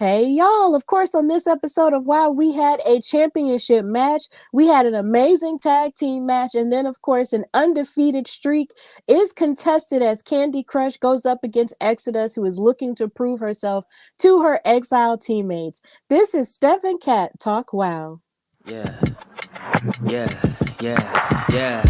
Hey y'all, of course on this episode of WoW we had a championship match, we had an amazing tag team match, and then of course an undefeated streak is contested as Kandi Krush goes up against Exodus, who is looking to prove herself to her exiled teammates. This is Steph and Kat Talk WoW. Yeah, yeah.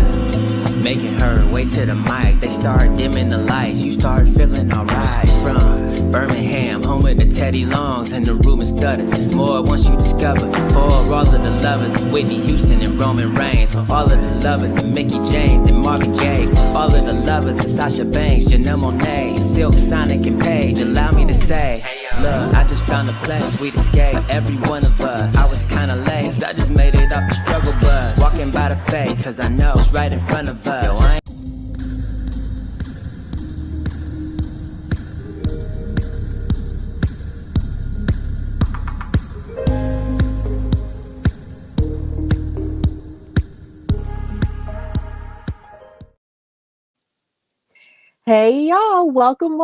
Making her way to the mic. They start dimming the lights. You start feeling alright. From Birmingham, home of the Teddy Longs, and the room is stutters. More once you discover. For all of the lovers, Whitney Houston and Roman Reigns. For all of the lovers, and Mickey James and Marvin Gaye. For all of the lovers, and Sasha Banks, Janelle Monáe, Silk, Sonic, and Paige. Allow me to say, look, I just found a place, sweet escape. Every one of us, I was kinda late, cause I just made it off the struggle bus. Walking by the faith, cause I know it's right in front of us. Yo, I ain't Hey y'all, welcome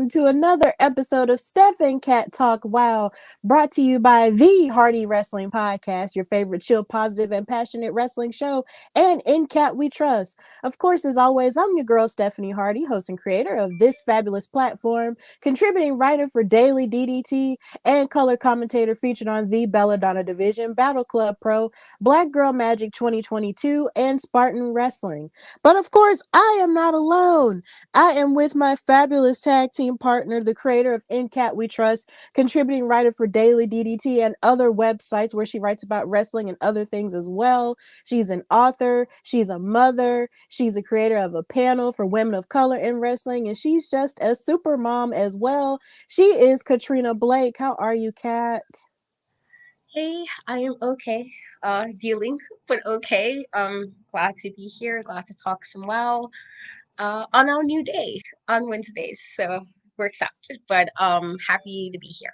to another episode of Steph and Kat Talk WoW, brought to you by the Hardy Wrestling Podcast, your favorite chill, positive, and passionate wrestling show, and in Kat we trust. Of course, as always, I'm your girl Stephanie Hardy, host and creator of this fabulous platform, contributing writer for Daily DDT, and color commentator featured on the Belladonna Division, Battle Club Pro, Black Girl Magic 2022, and Spartan Wrestling. But of course, I am not alone. I am with my fabulous tag team partner, the creator of In Cat We Trust, contributing writer for Daily DDT and other websites where she writes about wrestling and other things as well. She's an author, she's a mother, she's a creator of a panel for women of color in wrestling, and she's just a super mom as well. She is Katrina Blake. How are you, Kat? Hey, I am okay. Dealing, but okay. Glad to be here. Glad to talk some WoW. On our new day on Wednesdays, so works out. But happy to be here.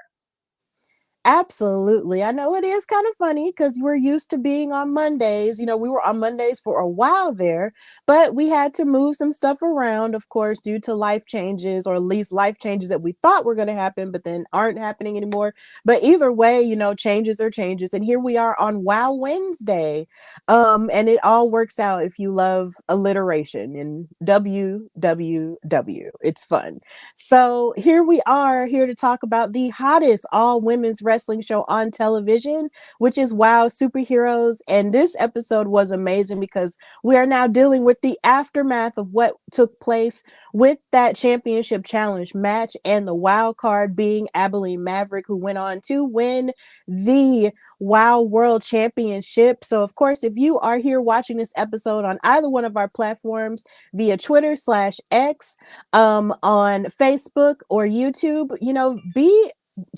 Absolutely. I know it is kind of funny because we're used to being on Mondays. You know, we were on Mondays for a while there, but we had to move some stuff around, of course, due to life changes, or at least life changes that we thought were going to happen, but then aren't happening anymore. But either way, you know, changes are changes. And here we are on Wow Wednesday. And it all works out if you love alliteration and WWW. It's fun. So here we are, here to talk about the hottest all women's wrestling show on television, which is WoW Superheroes. And this episode was amazing because we are now dealing with the aftermath of what took place with that championship challenge match, and the wild card being Abilene Maverick, who went on to win the WoW World Championship. So, of course, if you are here watching this episode on either one of our platforms via Twitter/X, on Facebook or YouTube, you know,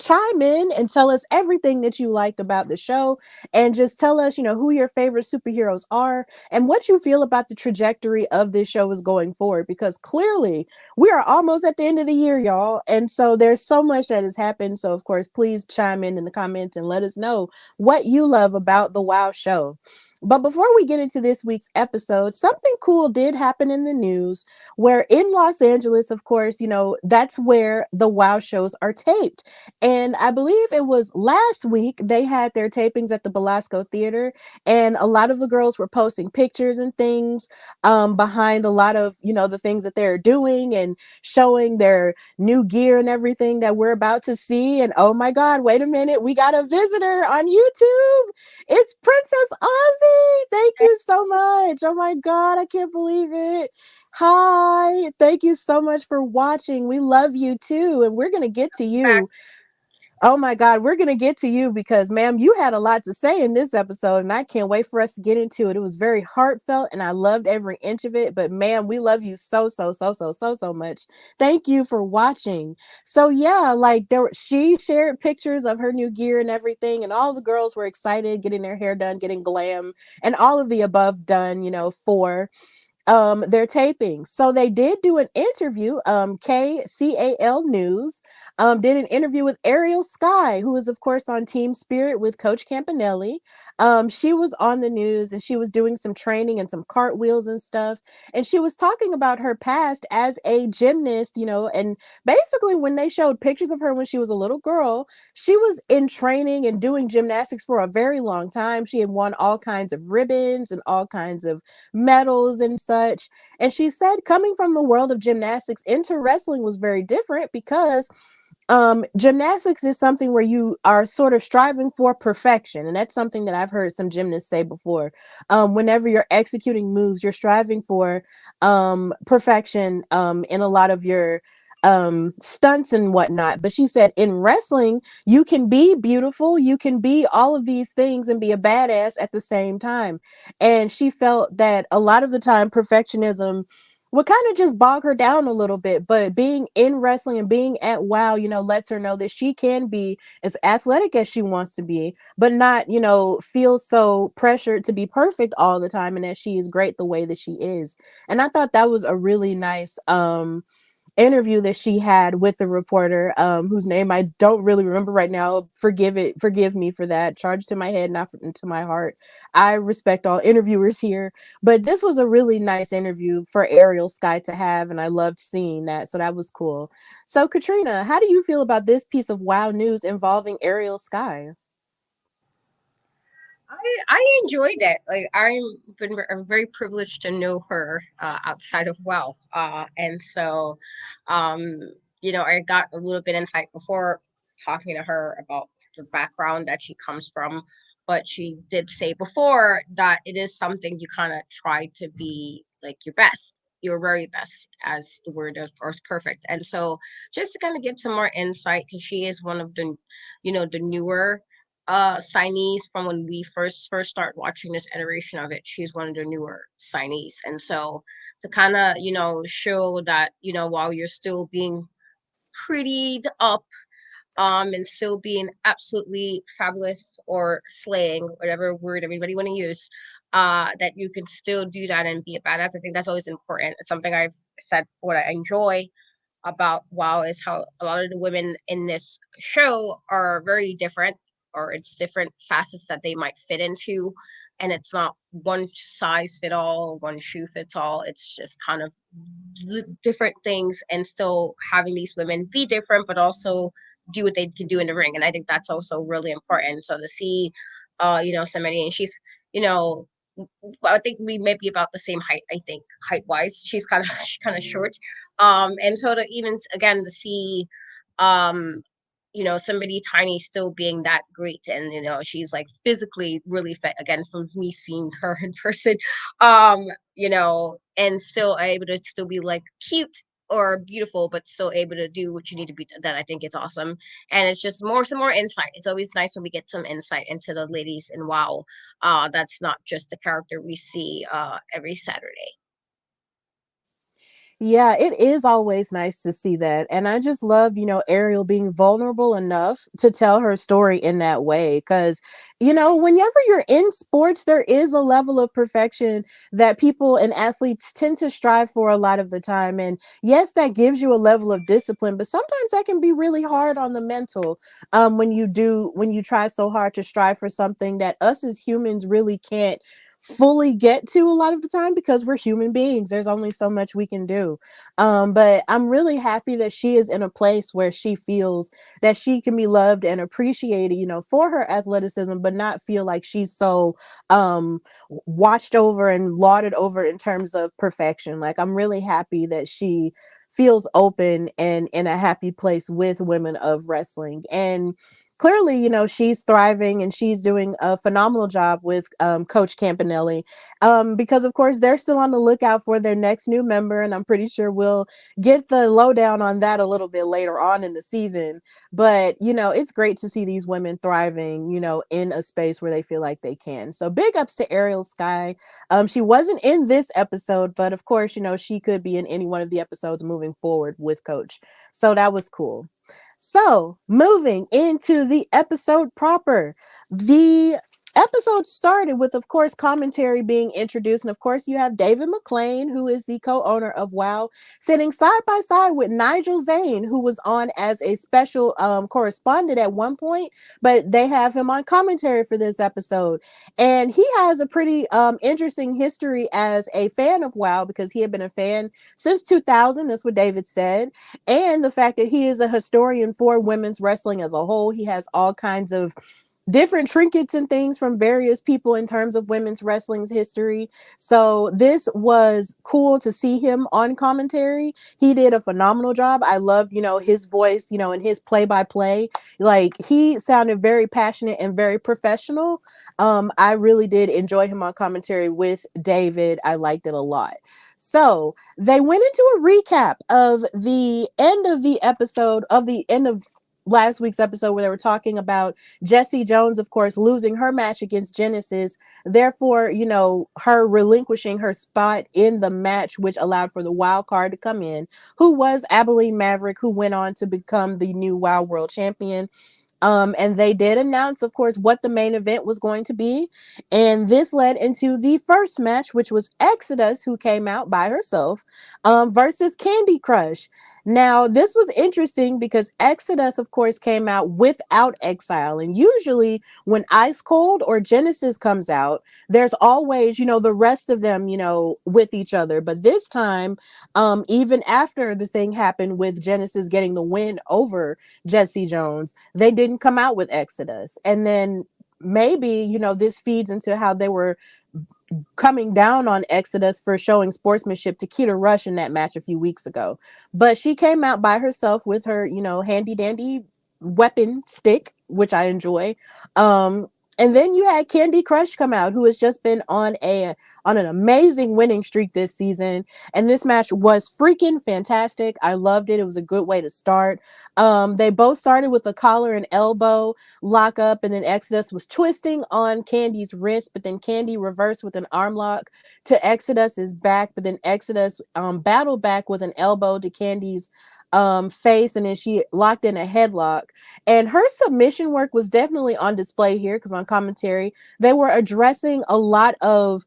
chime in and tell us everything that you liked about the show, and just tell us, you know, who your favorite superheroes are and what you feel about the trajectory of this show is going forward, because clearly we are almost at the end of the year, y'all, and so there's so much that has happened. So of course, please chime in the comments and let us know what you love about the WoW show. But before we get into this week's episode, something cool did happen in the news, where in Los Angeles, of course, you know, that's where the WoW shows are taped. And I believe it was last week they had their tapings at the Belasco Theater, and a lot of the girls were posting pictures and things behind a lot of, you know, the things that they're doing and showing their new gear and everything that we're about to see. And oh my God, wait a minute, we got a visitor on YouTube. It's Princess Aussie. Thank you so much. Oh my God, I can't believe it. Hi, thank you so much for watching. We love you too, and we're going to get to you. Oh my God, we're going to get to you because, ma'am, you had a lot to say in this episode, and I can't wait for us to get into it. It was very heartfelt, and I loved every inch of it. But, ma'am, we love you so much. Thank you for watching. So, yeah, like she shared pictures of her new gear and everything, and all the girls were excited, getting their hair done, getting glam, and all of the above done, you know, for their taping. So they did do an interview, KCAL News did an interview with Ariel Sky, who is, of course, on Team Spirit with Coach Campanelli. She was on the news and she was doing some training and some cartwheels and stuff. And she was talking about her past as a gymnast, and basically when they showed pictures of her when she was a little girl, she was in training and doing gymnastics for a very long time. She had won all kinds of ribbons and all kinds of medals and such. And she said coming from the world of gymnastics into wrestling was very different because gymnastics is something where you are sort of striving for perfection. And that's something that I've heard some gymnasts say before. Whenever you're executing moves, you're striving for perfection in a lot of your stunts and whatnot. But she said in wrestling, you can be beautiful, you can be all of these things and be a badass at the same time. And she felt that a lot of the time perfectionism would kind of just bog her down a little bit. But being in wrestling and being at WoW, lets her know that she can be as athletic as she wants to be, but not, feel so pressured to be perfect all the time and that she is great the way that she is. And I thought that was a really nice interview that she had with the reporter, whose name I don't really remember right now. Forgive me for that. Charge to my head, not to my heart. I respect all interviewers here, but this was a really nice interview for Ariel Sky to have, and I loved seeing that, so that was cool. So Katrina, how do you feel about this piece of WoW news involving Ariel Sky? I enjoyed it. Like I'm very privileged to know her outside of WoW, and so, um, I got a little bit insight before talking to her about the background that she comes from. But she did say before that it is something you kind of try to be like your very best, as the word is, or is perfect. And so, just to kind of get some more insight, because she is one of the newer signees from when we first start watching this iteration of it. She's one of the newer signees, and so to kind of show that while you're still being prettied up, and still being absolutely fabulous or slaying, whatever word everybody want to use, that you can still do that and be a badass. I think that's always important. It's something I've said. What I enjoy about WoW is how a lot of the women in this show are very different, or it's different facets that they might fit into. And it's not one size fit all, one shoe fits all. It's just kind of different things, and still having these women be different, but also do what they can do in the ring. And I think that's also really important. So to see, somebody, and she's, you know, I think we may be about the same height. I think height wise, she's kind of short. And so to even again to see, um, somebody tiny still being that great, and she's like physically really fit. Again, from me seeing her in person, and still able to still be like cute or beautiful, but still able to do what you need to be done. I think it's awesome, and it's just some more insight. It's always nice when we get some insight into the ladies in WoW. That's not just the character we see every Saturday. Yeah, it is always nice to see that. And I just love, Ariel being vulnerable enough to tell her story in that way. Because, whenever you're in sports, there is a level of perfection that people and athletes tend to strive for a lot of the time. And yes, that gives you a level of discipline, but sometimes that can be really hard on the mental, when you try so hard to strive for something that us as humans really can't fully get to a lot of the time because we're human beings. There's only so much we can do. But I'm really happy that she is in a place where she feels that she can be loved and appreciated, for her athleticism, but not feel like she's so watched over and lauded over in terms of perfection. Like, I'm really happy that she feels open and in a happy place with women of wrestling. And clearly, she's thriving and she's doing a phenomenal job with Coach Campanelli, because, of course, they're still on the lookout for their next new member. And I'm pretty sure we'll get the lowdown on that a little bit later on in the season. But, it's great to see these women thriving, in a space where they feel like they can. So big ups to Ariel Sky. She wasn't in this episode, but of course, she could be in any one of the episodes moving forward with Coach. So that was cool. So, moving into the episode proper, the episode started with, of course, commentary being introduced. And of course, you have David McLane, who is the co owner of WoW, sitting side by side with Nigel Zane, who was on as a special correspondent at one point, but they have him on commentary for this episode. And he has a pretty interesting history as a fan of WoW because he had been a fan since 2000. That's what David said. And the fact that he is a historian for women's wrestling as a whole. He has all kinds of different trinkets and things from various people in terms of women's wrestling's history. So this was cool to see him on commentary. He did a phenomenal job. I loved, his voice, and his play by play. Like he sounded very passionate and very professional. I really did enjoy him on commentary with David. I liked it a lot. So they went into a recap of the end of the episode, of the end of last week's episode, where they were talking about Jessie Jones, of course, losing her match against Genesis, therefore, her relinquishing her spot in the match, which allowed for the wild card to come in, who was Abilene Maverick, who went on to become the new WoW World Champion. And they did announce, of course, what the main event was going to be. And this led into the first match, which was Exodus, who came out by herself, versus Kandi Krush. Now, this was interesting because Exodus, of course, came out without Exile. And usually when Ice Cold or Genesis comes out, there's always, the rest of them, with each other. But this time, even after the thing happened with Genesis getting the win over Jessie Jones, they didn't come out with Exodus. And then maybe, this feeds into how they were coming down on Exodus for showing sportsmanship to Keita Rush in that match a few weeks ago. But she came out by herself with her, handy dandy weapon stick, which I enjoy. And then you had Kandi Krush come out, who has just been on an amazing winning streak this season. And this match was freaking fantastic. I loved it. It was a good way to start. They both started with a collar and elbow lock up, and then Exodus was twisting on Candy's wrist, but then Kandi reversed with an arm lock to Exodus's back, but then Exodus battled back with an elbow to Candy's face, and then she locked in a headlock. And her submission work was definitely on display here because on commentary they were addressing a lot of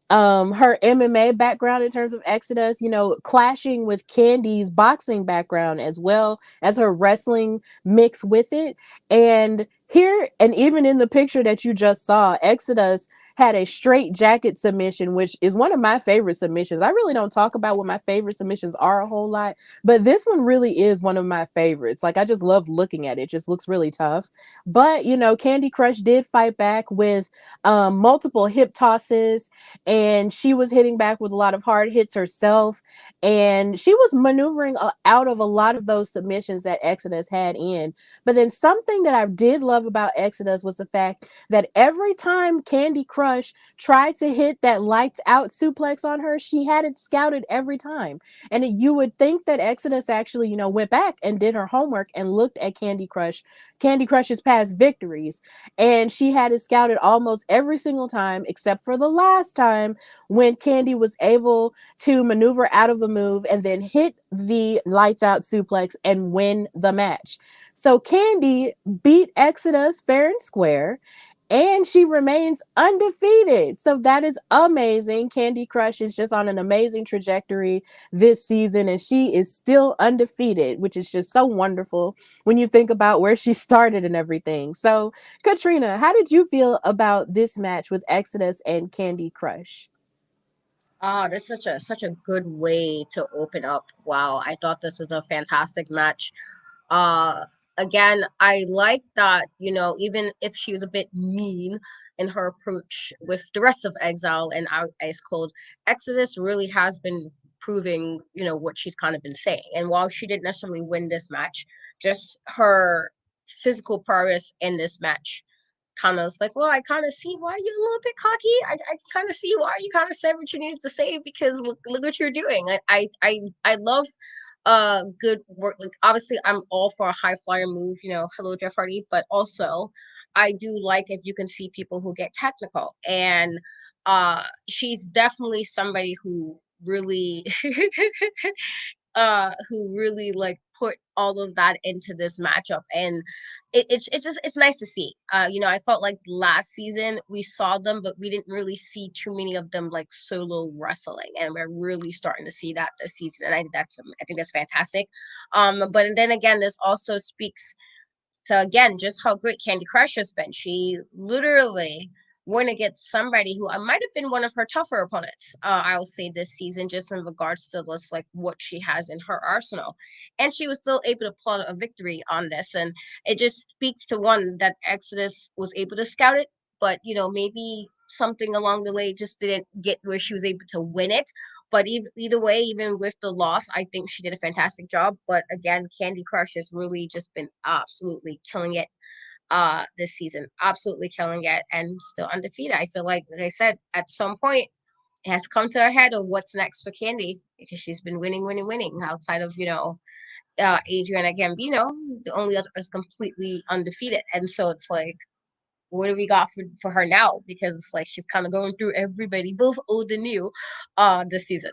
her MMA background in terms of Exodus, clashing with Candy's boxing background as well as her wrestling mix with it. And here, and even in the picture that you just saw, Exodus had a straight jacket submission, which is one of my favorite submissions. I really don't talk about what my favorite submissions are a whole lot, but this one really is one of my favorites. Like, I just love looking at it. It just looks really tough. But, Kandi Krush did fight back with multiple hip tosses, and she was hitting back with a lot of hard hits herself. And she was maneuvering out of a lot of those submissions that Exodus had in. But then something that I did love about Exodus was the fact that every time Kandi Krush tried to hit that lights out suplex on her, she had it scouted every time. And you would think that Exodus actually, went back and did her homework and looked at Kandi Krush's past victories. And she had it scouted almost every single time, except for the last time when Kandi was able to maneuver out of a move and then hit the lights out suplex and win the match. So Kandi beat Exodus fair and square, and she remains undefeated. So that is amazing. Kandi Krush is just on an amazing trajectory this season, and she is still undefeated, which is just so wonderful when you think about where she started and everything. So, Katrina, how did you feel about this match with Exodus and Kandi Krush? Ah, that's such a good way to open up. Wow, I thought this was a fantastic match. Uh Again, I like that, even if she was a bit mean in her approach with the rest of Exile and Ice Cold, Exodus really has been proving, what she's kind of been saying. And while she didn't necessarily win this match, just her physical prowess in this match kind of like, well, I kind of see why you're a little bit cocky. I kind of see why you kind of said what you needed to say, because look what you're doing. I love good work. Like, obviously I'm all for a high flyer move, hello Jeff Hardy, but also I do like if you can see people who get technical. And she's definitely somebody who really who really like put all of that into this matchup, and it's nice to see. I felt like last season we saw them, but we didn't really see too many of them like solo wrestling, and we're really starting to see that this season, and I think that's fantastic. But then again, this also speaks so again, just how great Kandi Krush has been. She literally went against somebody who might have been one of her tougher opponents. I'll say this season, just in regards to this, like what she has in her arsenal, and she was still able to pull out a victory on this. And it just speaks to one that Exodus was able to scout it, but maybe something along the way just didn't get where she was able to win it. But either way, even with the loss, I think she did a fantastic job. But again, Kandi Crush has really just been absolutely killing it this season. Absolutely killing it and still undefeated. I feel like I said, at some point it has come to a head of what's next for Kandi because she's been winning, winning, winning outside of, Adriana Gambino, who's the only other is completely undefeated. And so it's like, what do we got for her now? Because it's like she's kind of going through everybody, both old and new, this season.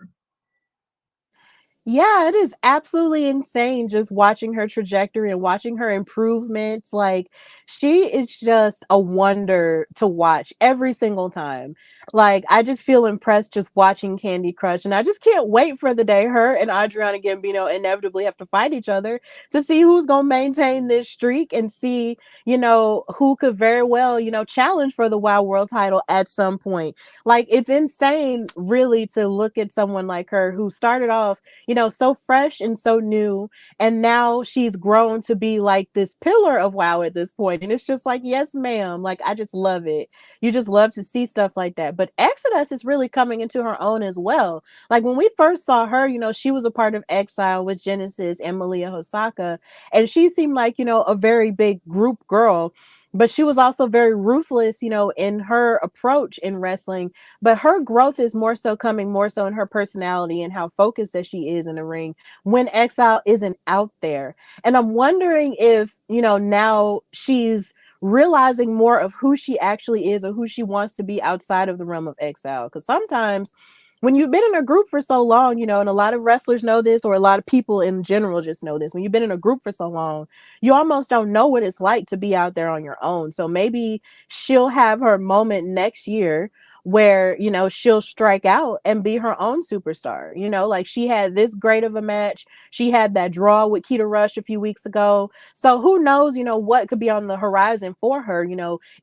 Yeah, it is absolutely insane just watching her trajectory and watching her improvements. Like, she is just a wonder to watch every single time. Like, I just feel impressed just watching Kandi Crush, and I just can't wait for the day her and Adriana Gambino inevitably have to fight each other to see who's going to maintain this streak and see, who could very well, challenge for the Wild World title at some point. Like, it's insane, really, to look at someone like her who started off so fresh and so new. And now she's grown to be like this pillar of WoW at this point. And it's just like, yes, ma'am. Like, I just love it. You just love to see stuff like that. But Exodus is really coming into her own as well. Like, when we first saw her, she was a part of Exile with Genesis and Malia Hosaka. And she seemed like, a very big group girl. But she was also very ruthless, in her approach in wrestling. But her growth is more so coming more so in her personality and how focused that she is in the ring when Exile isn't out there. And I'm wondering if, now she's realizing more of who she actually is or who she wants to be outside of the realm of Exile. Because sometimes when you've been in a group for so long, and a lot of wrestlers know this, or a lot of people in general just know this, when you've been in a group for so long, you almost don't know what it's like to be out there on your own. So maybe she'll have her moment next year where, she'll strike out and be her own superstar. Like, she had this great of a match. She had that draw with Keita Rush a few weeks ago. So who knows, what could be on the horizon for her.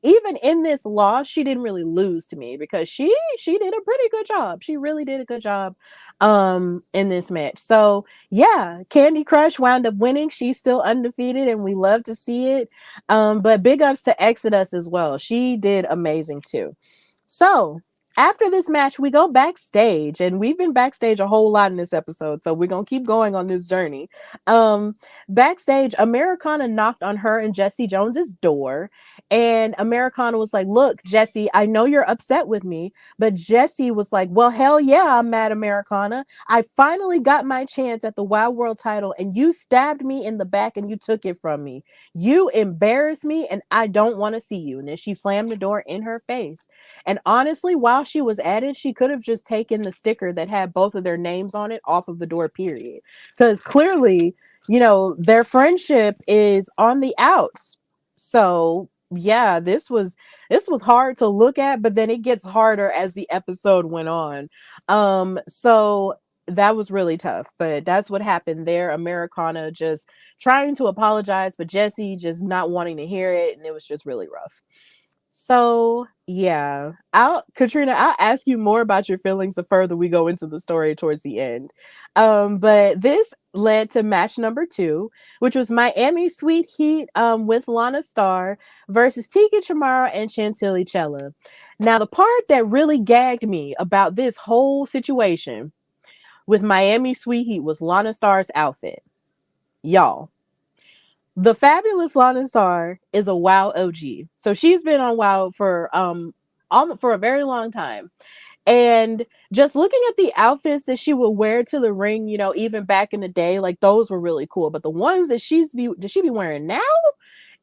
Even in this loss, she didn't really lose to me because she did a pretty good job. She really did a good job in this match. So yeah, Kandi Krush wound up winning. She's still undefeated and we love to see it. But big ups to Exodus as well. She did amazing too. So after this match, we go backstage, and we've been backstage a whole lot in this episode, so we're gonna keep going on this journey. Backstage, Americana knocked on her and Jessie Jones's door, and Americana was like, "Look, Jessie, I know you're upset with me," but Jessie was like, "Well, hell yeah, I'm mad, Americana. I finally got my chance at the Wild World title, and you stabbed me in the back and you took it from me. You embarrassed me, and I don't want to see you." And then she slammed the door in her face. And honestly, while she was at it, she could have just taken the sticker that had both of their names on it off of the door, period. Because clearly, their friendship is on the outs. So yeah, this was hard to look at, but then it gets harder as the episode went on. So that was really tough, but that's what happened there. Americana just trying to apologize, but Jessie just not wanting to hear it, and it was just really rough. So yeah, I'll ask you more about your feelings the further we go into the story towards the end. But this led to match number 2, which was Miami Sweet Heat with Lana Star versus Tiki Chamorro and Chantilly Chella. Now, the part that really gagged me about this whole situation with Miami Sweet Heat was Lana Star's outfit. Y'all, the fabulous Lana Star is a WoW OG. So she's been on WoW for a very long time. And just looking at the outfits that she would wear to the ring, even back in the day, like those were really cool. But the ones that she be wearing now,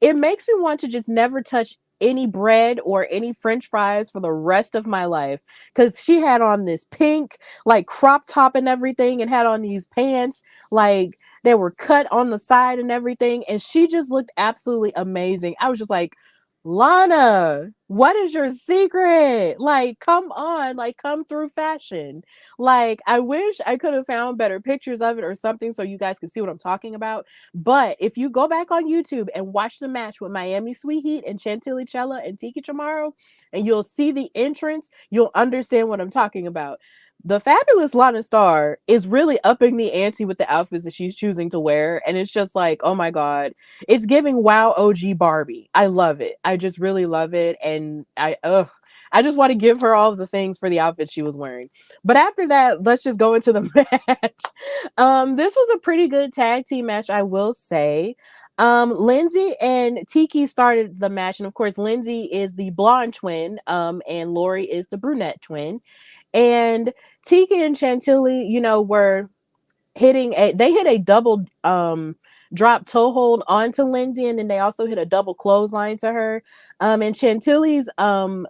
it makes me want to just never touch any bread or any french fries for the rest of my life, because she had on this pink like crop top and everything and had on these pants like They were cut on the side and everything. And she just looked absolutely amazing. I was just like, Lana, what is your secret? Like, come on, like, come through fashion. Like, I wish I could have found better pictures of it or something so you guys could see what I'm talking about. But if you go back on YouTube and watch the match with Miami Sweet Heat and Chantilly Chella and Tiki Chamorro, and you'll see the entrance, you'll understand what I'm talking about. The fabulous Lana Star is really upping the ante with the outfits that she's choosing to wear. And it's just like, oh my God, it's giving WoW OG Barbie. I love it. I just really love it. And I just want to give her all of the things for the outfit she was wearing. But after that, let's just go into the match. This was a pretty good tag team match, I will say. Lindsay and Tiki started the match, and of course, Lindsay is the blonde twin, and Lori is the brunette twin. And Tiki and Chantilly, were they hit a double drop toe hold onto Lindsay, and then they also hit a double clothesline to her. And Chantilly's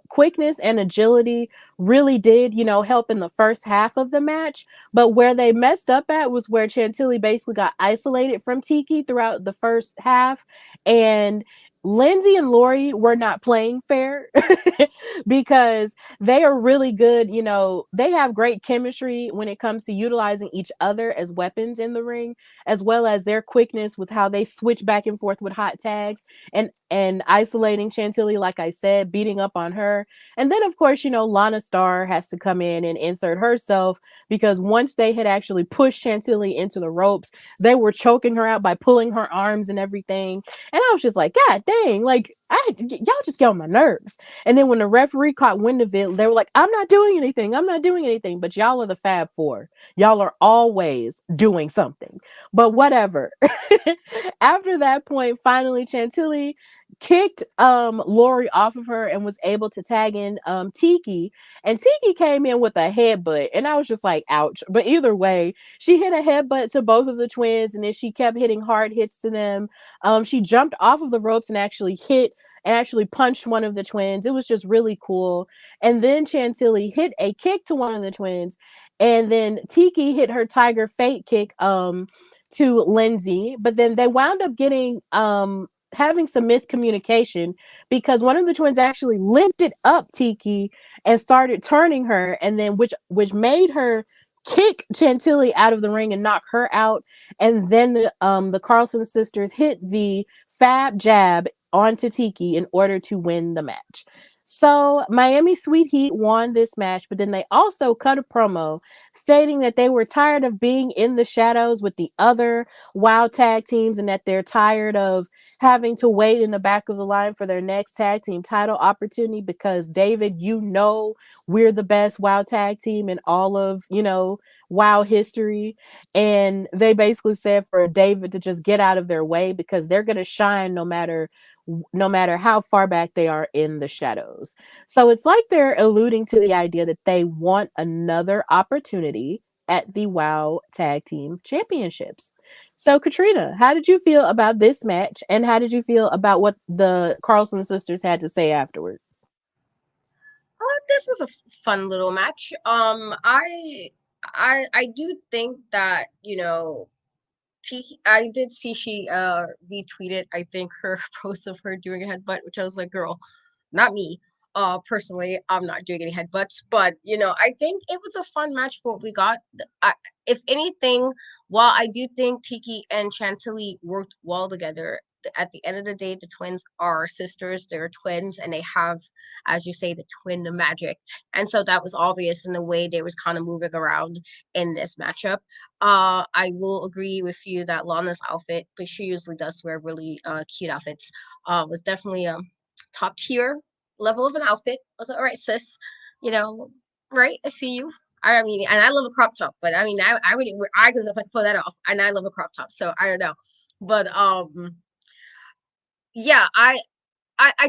quickness and agility really did, help in the first half of the match. But where they messed up at was where Chantilly basically got isolated from Tiki throughout the first half. And Lindsay and Lori were not playing fair because they are really good. They have great chemistry when it comes to utilizing each other as weapons in the ring, as well as their quickness with how they switch back and forth with hot tags and isolating Chantilly, like I said, beating up on her. And then, of course, Lana Star has to come in and insert herself because once they had actually pushed Chantilly into the ropes, they were choking her out by pulling her arms and everything. And I was just like, God dang, like, y'all just get on my nerves. And then when the referee caught wind of it, they were like, I'm not doing anything. I'm not doing anything. But y'all are the Fab Four. Y'all are always doing something. But whatever. After that point, finally, Chantilly kicked Lori off of her and was able to tag in Tiki. And Tiki came in with a headbutt. And I was just like, ouch. But either way, she hit a headbutt to both of the twins, and then she kept hitting hard hits to them. She jumped off of the ropes and actually punched one of the twins. It was just really cool. And then Chantilly hit a kick to one of the twins, and then Tiki hit her Tiger Fate kick to Lindsay. But then they wound up getting having some miscommunication because one of the twins actually lifted up Tiki and started turning her, and then which made her kick Chantilly out of the ring and knock her out. And then the Carlson sisters hit the Fab Jab onto Tiki in order to win the match. So Miami Sweet Heat won this match, but then they also cut a promo stating that they were tired of being in the shadows with the other WoW tag teams and that they're tired of having to wait in the back of the line for their next tag team title opportunity because, David, we're the best WoW tag team in all of, WoW history. And they basically said for David to just get out of their way because they're going to shine no matter how far back they are in the shadows. So it's like they're alluding to the idea that they want another opportunity at the WoW Tag Team Championships. So, Katrina, how did you feel about this match, and how did you feel about what the Carlson sisters had to say afterward? This was a fun little match. I do think that I did see she retweeted, I think, her post of her doing a headbutt, which I was like, girl, not me. Personally, I'm not doing any headbutts, but I think it was a fun match for what we got. If anything, while I do think Tiki and Chantilly worked well together, at the end of the day, the twins are sisters. They're twins, and they have, as you say, the twin magic. And so that was obvious in the way they was kind of moving around in this matchup. I will agree with you that Lana's outfit, but she usually does wear really cute outfits, was definitely a top tier level of an outfit. I was like, all right, sis, you know, right? I see you. I mean, and I love a crop top, but I mean, I would, I don't know if I could pull that off. And I love a crop top, so I don't know. But yeah, I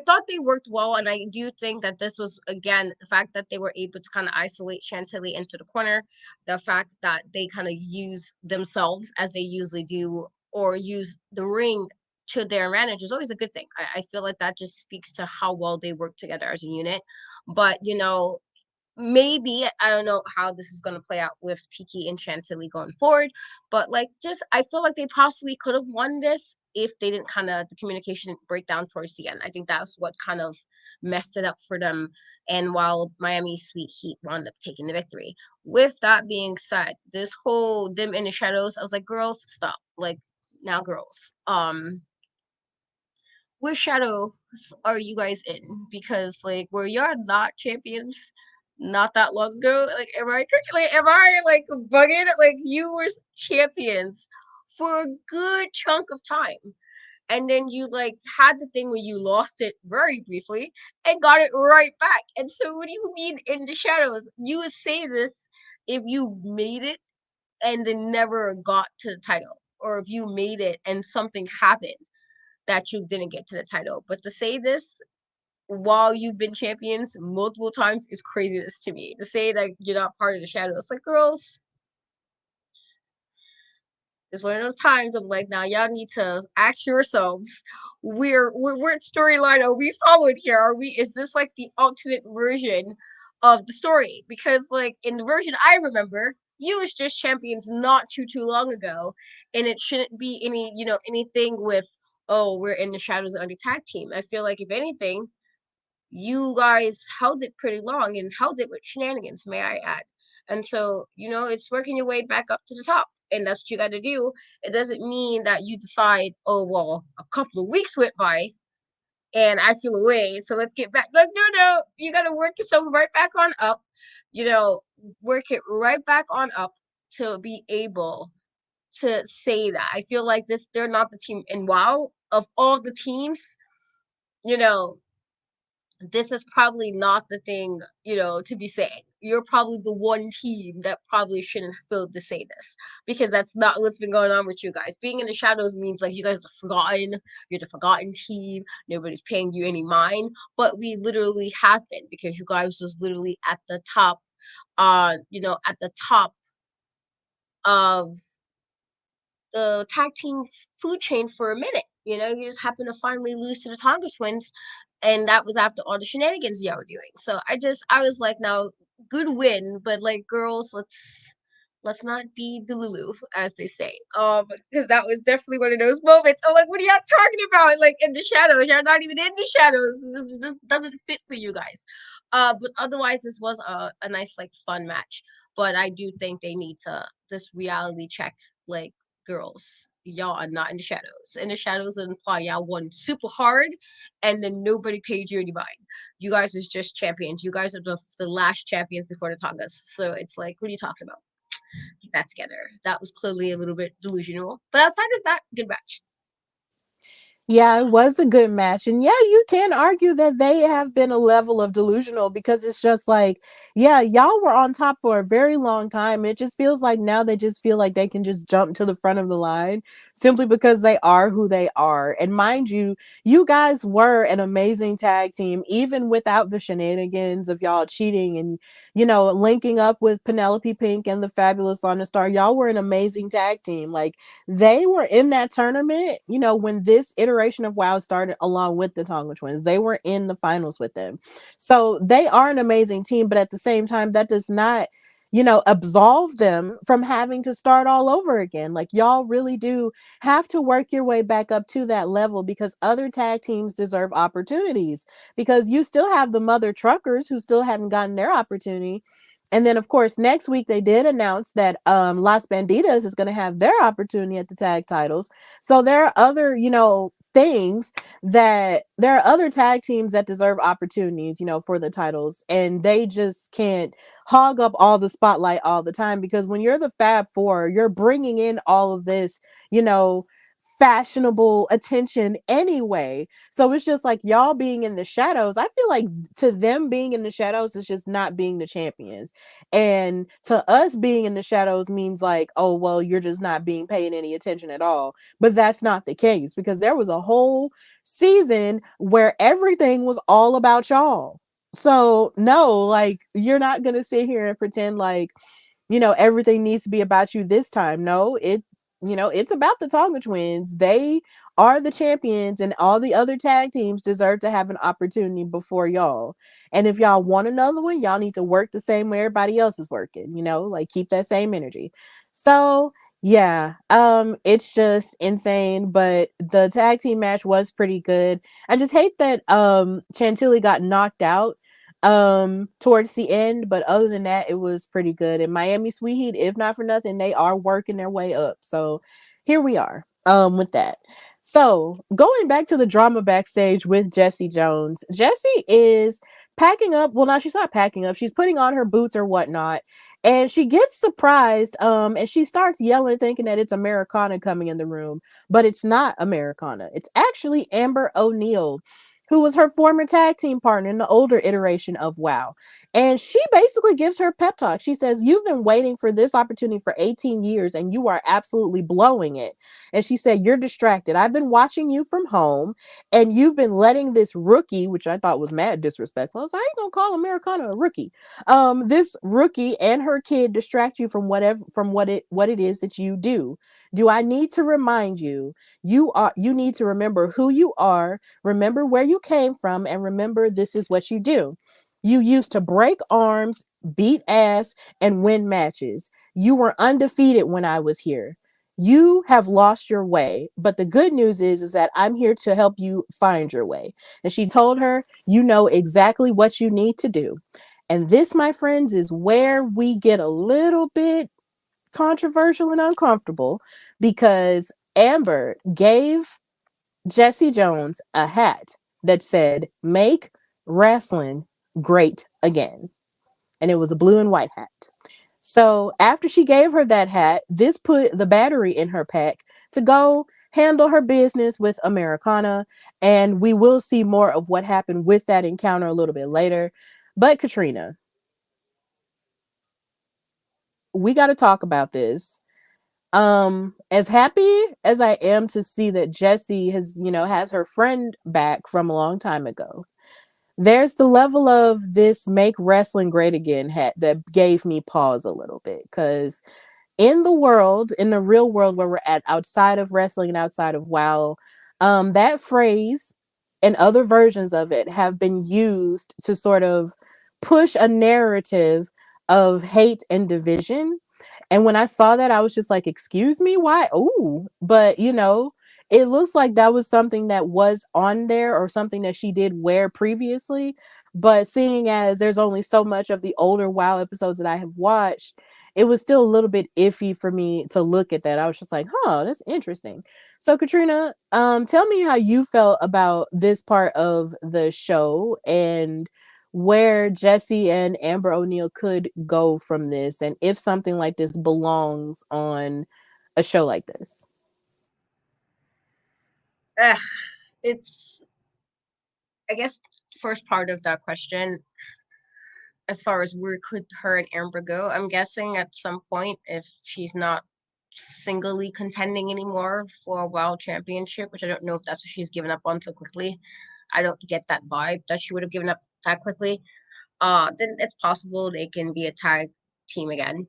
thought they worked well, and I do think that this was, again, the fact that they were able to kind of isolate Chantilly into the corner, the fact that they kind of use themselves as they usually do, or use the ring to their advantage is always a good thing. I feel like that just speaks to how well they work together as a unit. But maybe I don't know how this is gonna play out with Tiki and Chantilly going forward, but like just I feel like they possibly could have won this if they didn't kind of the communication break down towards the end. I think that's what kind of messed it up for them. And while Miami's Sweet Heat wound up taking the victory. With that being said, this whole dim in the shadows, I was like, girls, stop. Like now, girls. Which shadows are you guys in? Because like were y'all not champions not that long ago? Like am I like bugging? Like you were champions for a good chunk of time. And then you like had the thing where you lost it very briefly and got it right back. And so what do you mean in the shadows? You would say this if you made it and then never got to the title. Or if you made it and something happened that you didn't get to the title. But to say this while you've been champions multiple times is craziness to me. To say that you're not part of the shadows, like girls, it's one of those times I'm like, now y'all need to ask yourselves, we're what storyline are we following here? Are we is this like the alternate version of the story? Because like in the version I remember, you was just champions not too long ago, and it shouldn't be any anything with oh we're in the shadows of the tag team. I feel like if anything, you guys held it pretty long and held it with shenanigans, may I add. And so, it's working your way back up to the top. And that's what you got to do. It doesn't mean that you decide, oh, well, a couple of weeks went by and I feel away. So let's get back. Like, no, you got to work yourself right back on up, work it right back on up to be able to say that. I feel like they're not the team. And wow, of all the teams, you know, this is probably not the thing, to be saying. You're probably the one team that probably shouldn't feel to say this because that's not what's been going on with you guys. Being in the shadows means like you guys are forgotten. You're the forgotten team. Nobody's paying you any mind, but we literally have been because you guys was literally at the top, at the top of the tag team food chain for a minute. You just happen to finally lose to the Tonga twins, and that was after all the shenanigans y'all were doing. So I was like, now good win, but like girls, let's not be Delulu, as they say. Because that was definitely one of those moments. I'm like, what are y'all talking about? Like in the shadows, y'all not even in the shadows. This doesn't fit for you guys. But otherwise, this was a nice like fun match. But I do think they need to this reality check like girls, y'all are not in the shadows. In the shadows imply y'all won super hard and then nobody paid you any mind. You guys was just champions. You guys are the last champions before the Tongas. So it's like, what are you talking about? Get that together. That was clearly a little bit delusional. But outside of that, good match. Yeah, it was a good match. And yeah, you can argue that they have been a level of delusional because it's just like, yeah, y'all were on top for a very long time. And it just feels like now they just feel like they can just jump to the front of the line simply because they are who they are. And mind you, you guys were an amazing tag team, even without the shenanigans of y'all cheating and, linking up with Penelope Pink and the Fabulous on the Star. Y'all were an amazing tag team. Like, they were in that tournament, when this iteration of WoW started along with the Tonga twins. They were in the finals with them. So they are an amazing team, but at the same time, that does not, absolve them from having to start all over again. Like, y'all really do have to work your way back up to that level because other tag teams deserve opportunities because you still have the mother truckers who still haven't gotten their opportunity. And then, of course, next week they did announce that Las Banditas is going to have their opportunity at the tag titles. So there are other, things that there are other tag teams that deserve opportunities, for the titles. And they just can't hog up all the spotlight all the time because when you're the Fab Four, you're bringing in all of this, you know, fashionable attention anyway. So it's just like y'all being in the shadows. I feel like to them being in the shadows is just not being the champions. And to us being in the shadows means like, oh, well, you're just not being paid any attention at all. But that's not the case because there was a whole season where everything was all about y'all. So no, like you're not going to sit here and pretend like, everything needs to be about you this time. No, it's about the Tonga twins. They are the champions, and all the other tag teams deserve to have an opportunity before y'all. And if y'all want another one, y'all need to work the same way everybody else is working, like keep that same energy. So yeah, it's just insane, but the tag team match was pretty good. I just hate that Chantilly got knocked out towards the end, but other than that, it was pretty good. And Miami Sweet Heat, if not for nothing, they are working their way up. So here we are with that. So going back to the drama backstage with Jessie Jones, Jessie is packing up. Well, now she's not packing up. She's putting on her boots or whatnot. And she gets surprised. And she starts yelling, thinking that it's Americana coming in the room. But it's not Americana. It's actually Amber O'Neal, who was her former tag team partner in the older iteration of WoW. And she basically gives her pep talk. She says, "You've been waiting for this opportunity for 18 years and you are absolutely blowing it." And she said, "You're distracted. I've been watching you from home and you've been letting this rookie," which I thought was mad disrespectful. I was like, "I ain't gonna call Americana a rookie. This rookie and her kid distract you from what it is that you do. Do I need to remind you? You need to remember who you are, remember where you came from, and remember this is what you do. You used to break arms, beat ass, and win matches. You were undefeated when I was here. You have lost your way, but the good news is that I'm here to help you find your way." And she told her, "You know exactly what you need to do." And this, my friends, is where we get a little bit controversial and uncomfortable, because Amber gave Jessie Jones a hat that said, "Make wrestling great again." And it was a blue and white hat. So after she gave her that hat, this put the battery in her pack to go handle her business with Americana. And we will see more of what happened with that encounter a little bit later. But Katrina, we got to talk about this. As happy as I am to see that Jessie has her friend back from a long time ago, there's the level of this "make wrestling great again" hat that gave me pause a little bit, because in the real world where we're at, outside of wrestling and outside of WoW, that phrase and other versions of it have been used to sort of push a narrative of hate and division. And when I saw that, I was just like, "Excuse me, why?" Ooh, but it looks like that was something that was on there, or something that she did wear previously. But seeing as there's only so much of the older WoW episodes that I have watched, it was still a little bit iffy for me to look at that. I was just like, "Huh, that's interesting." So Katrina, tell me how you felt about this part of the show, and where Jessie and Amber O'Neal could go from this, and if something like this belongs on a show like this. Ugh, it's, I guess, first part of that question, as far as where could her and Amber go, I'm guessing at some point, if she's not singly contending anymore for a world championship, which I don't know if that's what she's given up on so quickly. I don't get that vibe that she would have given up that quickly. Then it's possible they can be a tag team again.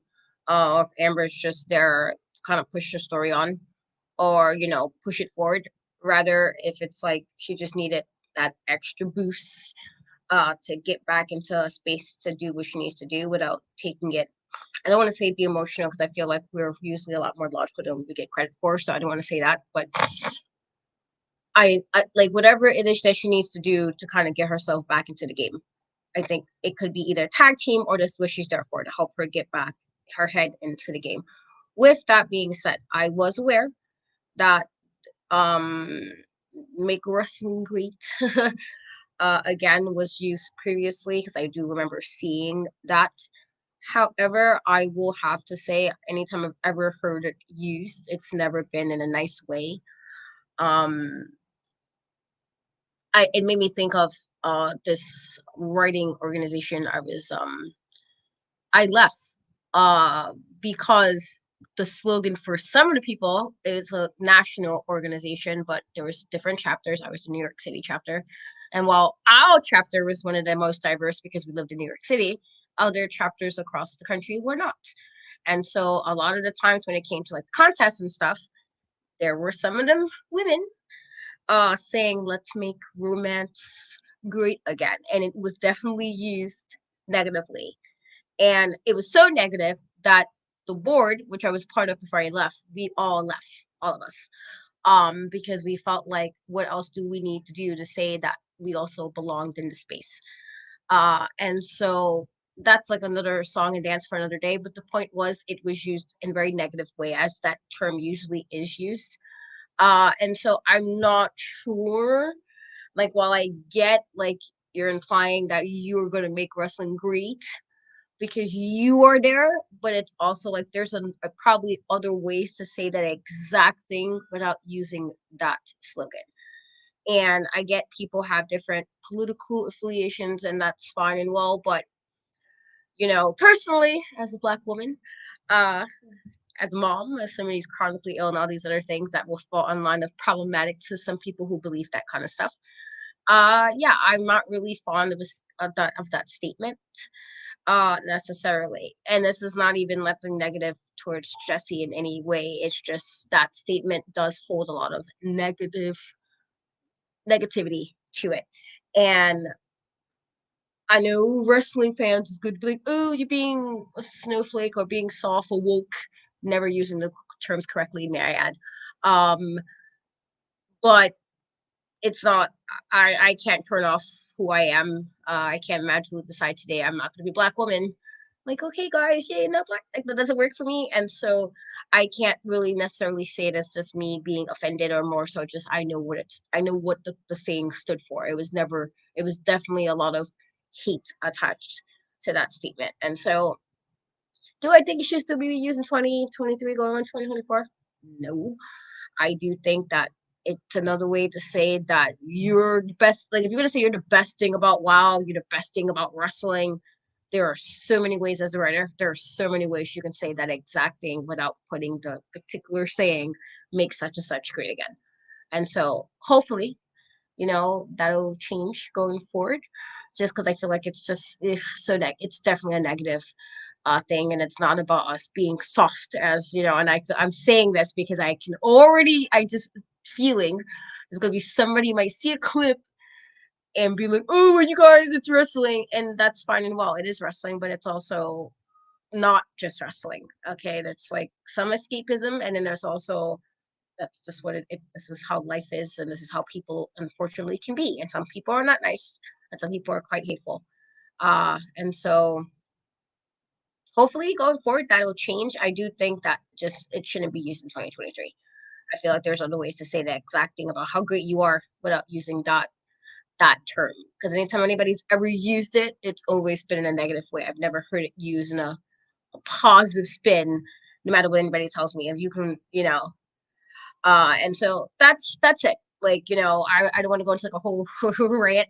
If Amber's just there, kind of push the story on, or push it forward. Rather, if it's like she just needed that extra boost to get back into a space to do what she needs to do without taking it. I don't want to say be emotional, because I feel like we're usually a lot more logical than we get credit for, so I don't want to say that. But I like whatever it is that she needs to do to kind of get herself back into the game. I think it could be either tag team or just what she's there for, to help her get back her head into the game. With that being said, I was aware that um make wrestling great again was used previously, because I do remember seeing that. However, I will have to say, anytime I've ever heard it used, it's never been in a nice way. Um, it made me think of this writing organization I left because the slogan for some of the people is a national organization, but there was different chapters. I was the New York City chapter, and while our chapter was one of the most diverse because we lived in New York City, other chapters across the country were not. And so a lot of the times when it came to like contests and stuff, there were some of them women, saying let's make romance great again, and it was definitely used negatively. And it was so negative that the board, which I was part of before I left, we all left, all of us, because we felt like, what else do we need to do to say that we also belonged in the space? And so that's like another song and dance for another day. But the point was, it was used in a very negative way, as that term usually is used. And so I'm not sure. Like, while I get like you're implying that you're gonna make wrestling great because you are there, but it's also like there's a probably other ways to say that exact thing without using that slogan. And I get people have different political affiliations, and that's fine and well, but personally, as a black woman, uh, as a mom, as somebody who's chronically ill and all these other things that will fall on line of problematic to some people who believe that kind of stuff. Yeah, I'm not really fond of that statement, necessarily. And this is not even nothing negative towards Jessie in any way. It's just that statement does hold a lot of negativity to it. And I know wrestling fans is good to be like, oh, you're being a snowflake or being soft or woke, never using the terms correctly, may I add. Um, but it's not, I can't turn off who I am. I can't magically decide today I'm not gonna be a black woman. Like, okay guys, yay, not black, like, that doesn't work for me. And so I can't really necessarily say it as just me being offended, or more so just I know what the saying stood for. It was definitely a lot of hate attached to that statement. And so, do I think it should still be used in 2023 going on 2024? No. I do think that it's another way to say that you're the best. Like, if you're gonna say you're the best thing about WoW, you're the best thing about wrestling, there are so many ways as a writer. There are so many ways you can say that exact thing without putting the particular saying, make such and such great again. And so hopefully, that'll change going forward. Just because I feel like it's just it's definitely a negative thing, and it's not about us being soft, as you know. And I'm saying this because I just feeling there's gonna be somebody might see a clip and be like, oh, you guys, it's wrestling, and that's fine and well. It is wrestling, but it's also not just wrestling. Okay, that's like some escapism, and then there's also, that's just what this is how life is, and this is how people unfortunately can be, and some people are not nice, and some people are quite hateful. And so hopefully going forward that'll change. I do think that just it shouldn't be used in 2023. I feel like there's other ways to say the exact thing about how great you are without using that term. Because anytime anybody's ever used it, it's always been in a negative way. I've never heard it used in a positive spin, no matter what anybody tells me. If you can, and so that's it. Like, I don't want to go into like a whole rant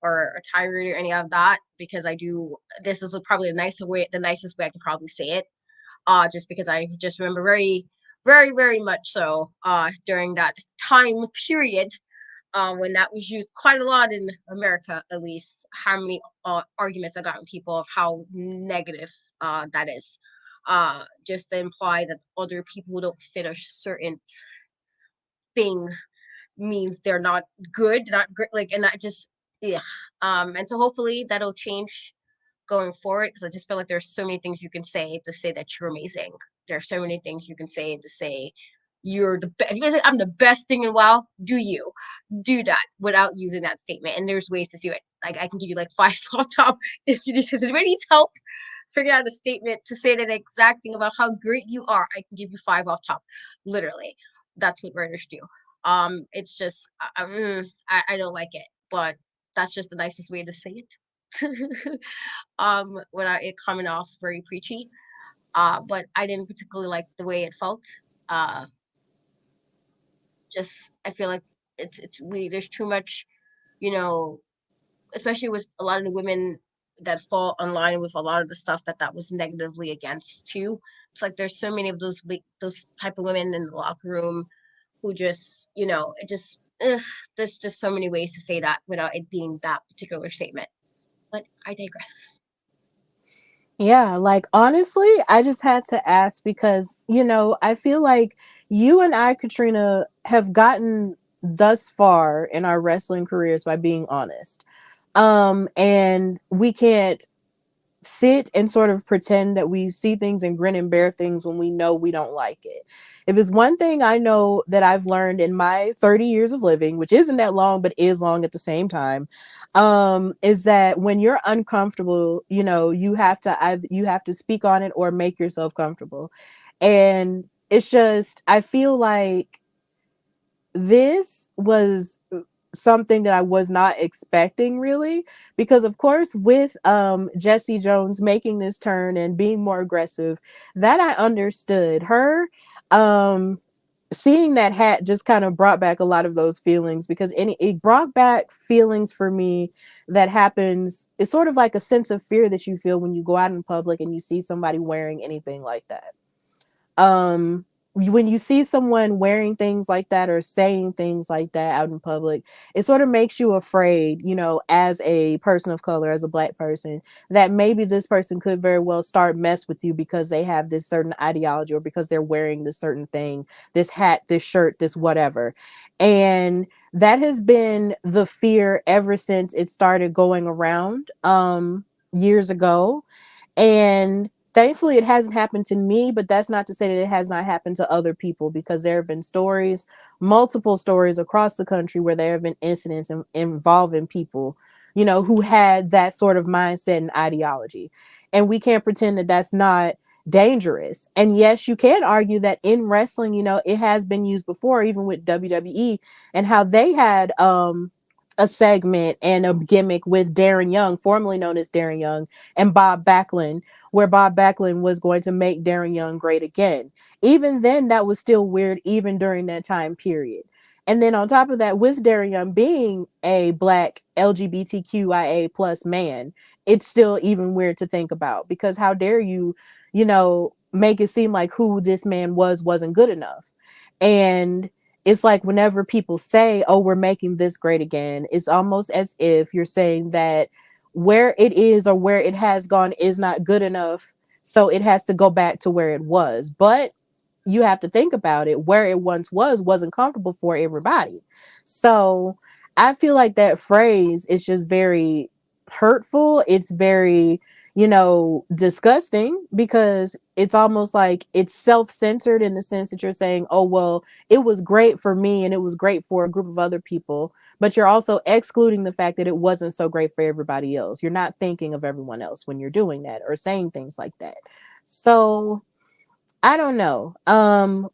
or a tirade or any of that, because this is probably the nicest way I can probably say it. Just because I just remember very, very, very much so, during that time period, when that was used quite a lot in America, at least, how many arguments I got with people of how negative that is. Just to imply that other people who don't fit a certain thing means they're not good, not great, like, and that just, yeah. And so hopefully that'll change going forward, because I just feel like there's so many things you can say to say that you're amazing. There are so many things you can say to say you're the best. If you guys say I'm the best thing in WoW, do that without using that statement? And there's ways to do it. Like, I can give you like 5 off top if anybody needs help figure out a statement to say that exact thing about how great you are. I can give you 5 off top, literally. That's what writers do. It's just I don't like it, but that's just the nicest way to say it. Without it coming off very preachy. But I didn't particularly like the way it felt. Uh, just I feel like it's we there's too much, you know, especially with a lot of the women that fall online with a lot of the stuff that was negatively against too. It's like there's so many of those type of women in the locker room who just, it just there's just so many ways to say that without it being that particular statement. But I digress. Yeah, like honestly, I just had to ask because, I feel like you and I, Katrina, have gotten thus far in our wrestling careers by being honest. And we can't sit and sort of pretend that we see things and grin and bear things when we know we don't like it. If it's one thing I know that I've learned in my 30 years of living, which isn't that long, but is long at the same time, is that when you're uncomfortable, you know, you have to speak on it or make yourself comfortable. And it's just, I feel like this was something that I was not expecting really, because of course with Jessie Jones making this turn and being more aggressive, that I understood. Her um seeing that hat just kind of brought back a lot of those feelings, because it brought back feelings for me that happens. It's sort of like a sense of fear that you feel when you go out in public and you see somebody wearing anything like that. When you see someone wearing things like that or saying things like that out in public, it sort of makes you afraid, you know, as a person of color, as a black person, that maybe this person could very well start mess with you because they have this certain ideology or because they're wearing this certain thing, this hat, this shirt, this whatever. And that has been the fear ever since it started going around years ago. And thankfully, it hasn't happened to me, but that's not to say that it has not happened to other people, because there have been stories, multiple stories across the country where there have been incidents involving people, you know, who had that sort of mindset and ideology. And we can't pretend that that's not dangerous. And yes, you can argue that in wrestling, you know, it has been used before, even with WWE, and how they had a segment and a gimmick with Darren Young, formerly known as Darren Young, and Bob Backlund, where Bob Backlund was going to make Darren Young great again. Even then, that was still weird, even during that time period. And then on top of that, with Darren Young being a black LGBTQIA plus man, it's still even weird to think about, because how dare you, you know, make it seem like who this man wasn't good enough. And it's like whenever people say, oh, we're making this great again, it's almost as if you're saying that where it is or where it has gone is not good enough. So it has to go back to where it was. But you have to think about it. Where it once wasn't comfortable for everybody. So I feel like that phrase is just very hurtful. It's very, you know, disgusting, because it's almost like it's self-centered in the sense that you're saying, oh, well, it was great for me and it was great for a group of other people, but you're also excluding the fact that it wasn't so great for everybody else. You're not thinking of everyone else when you're doing that or saying things like that. So I don't know.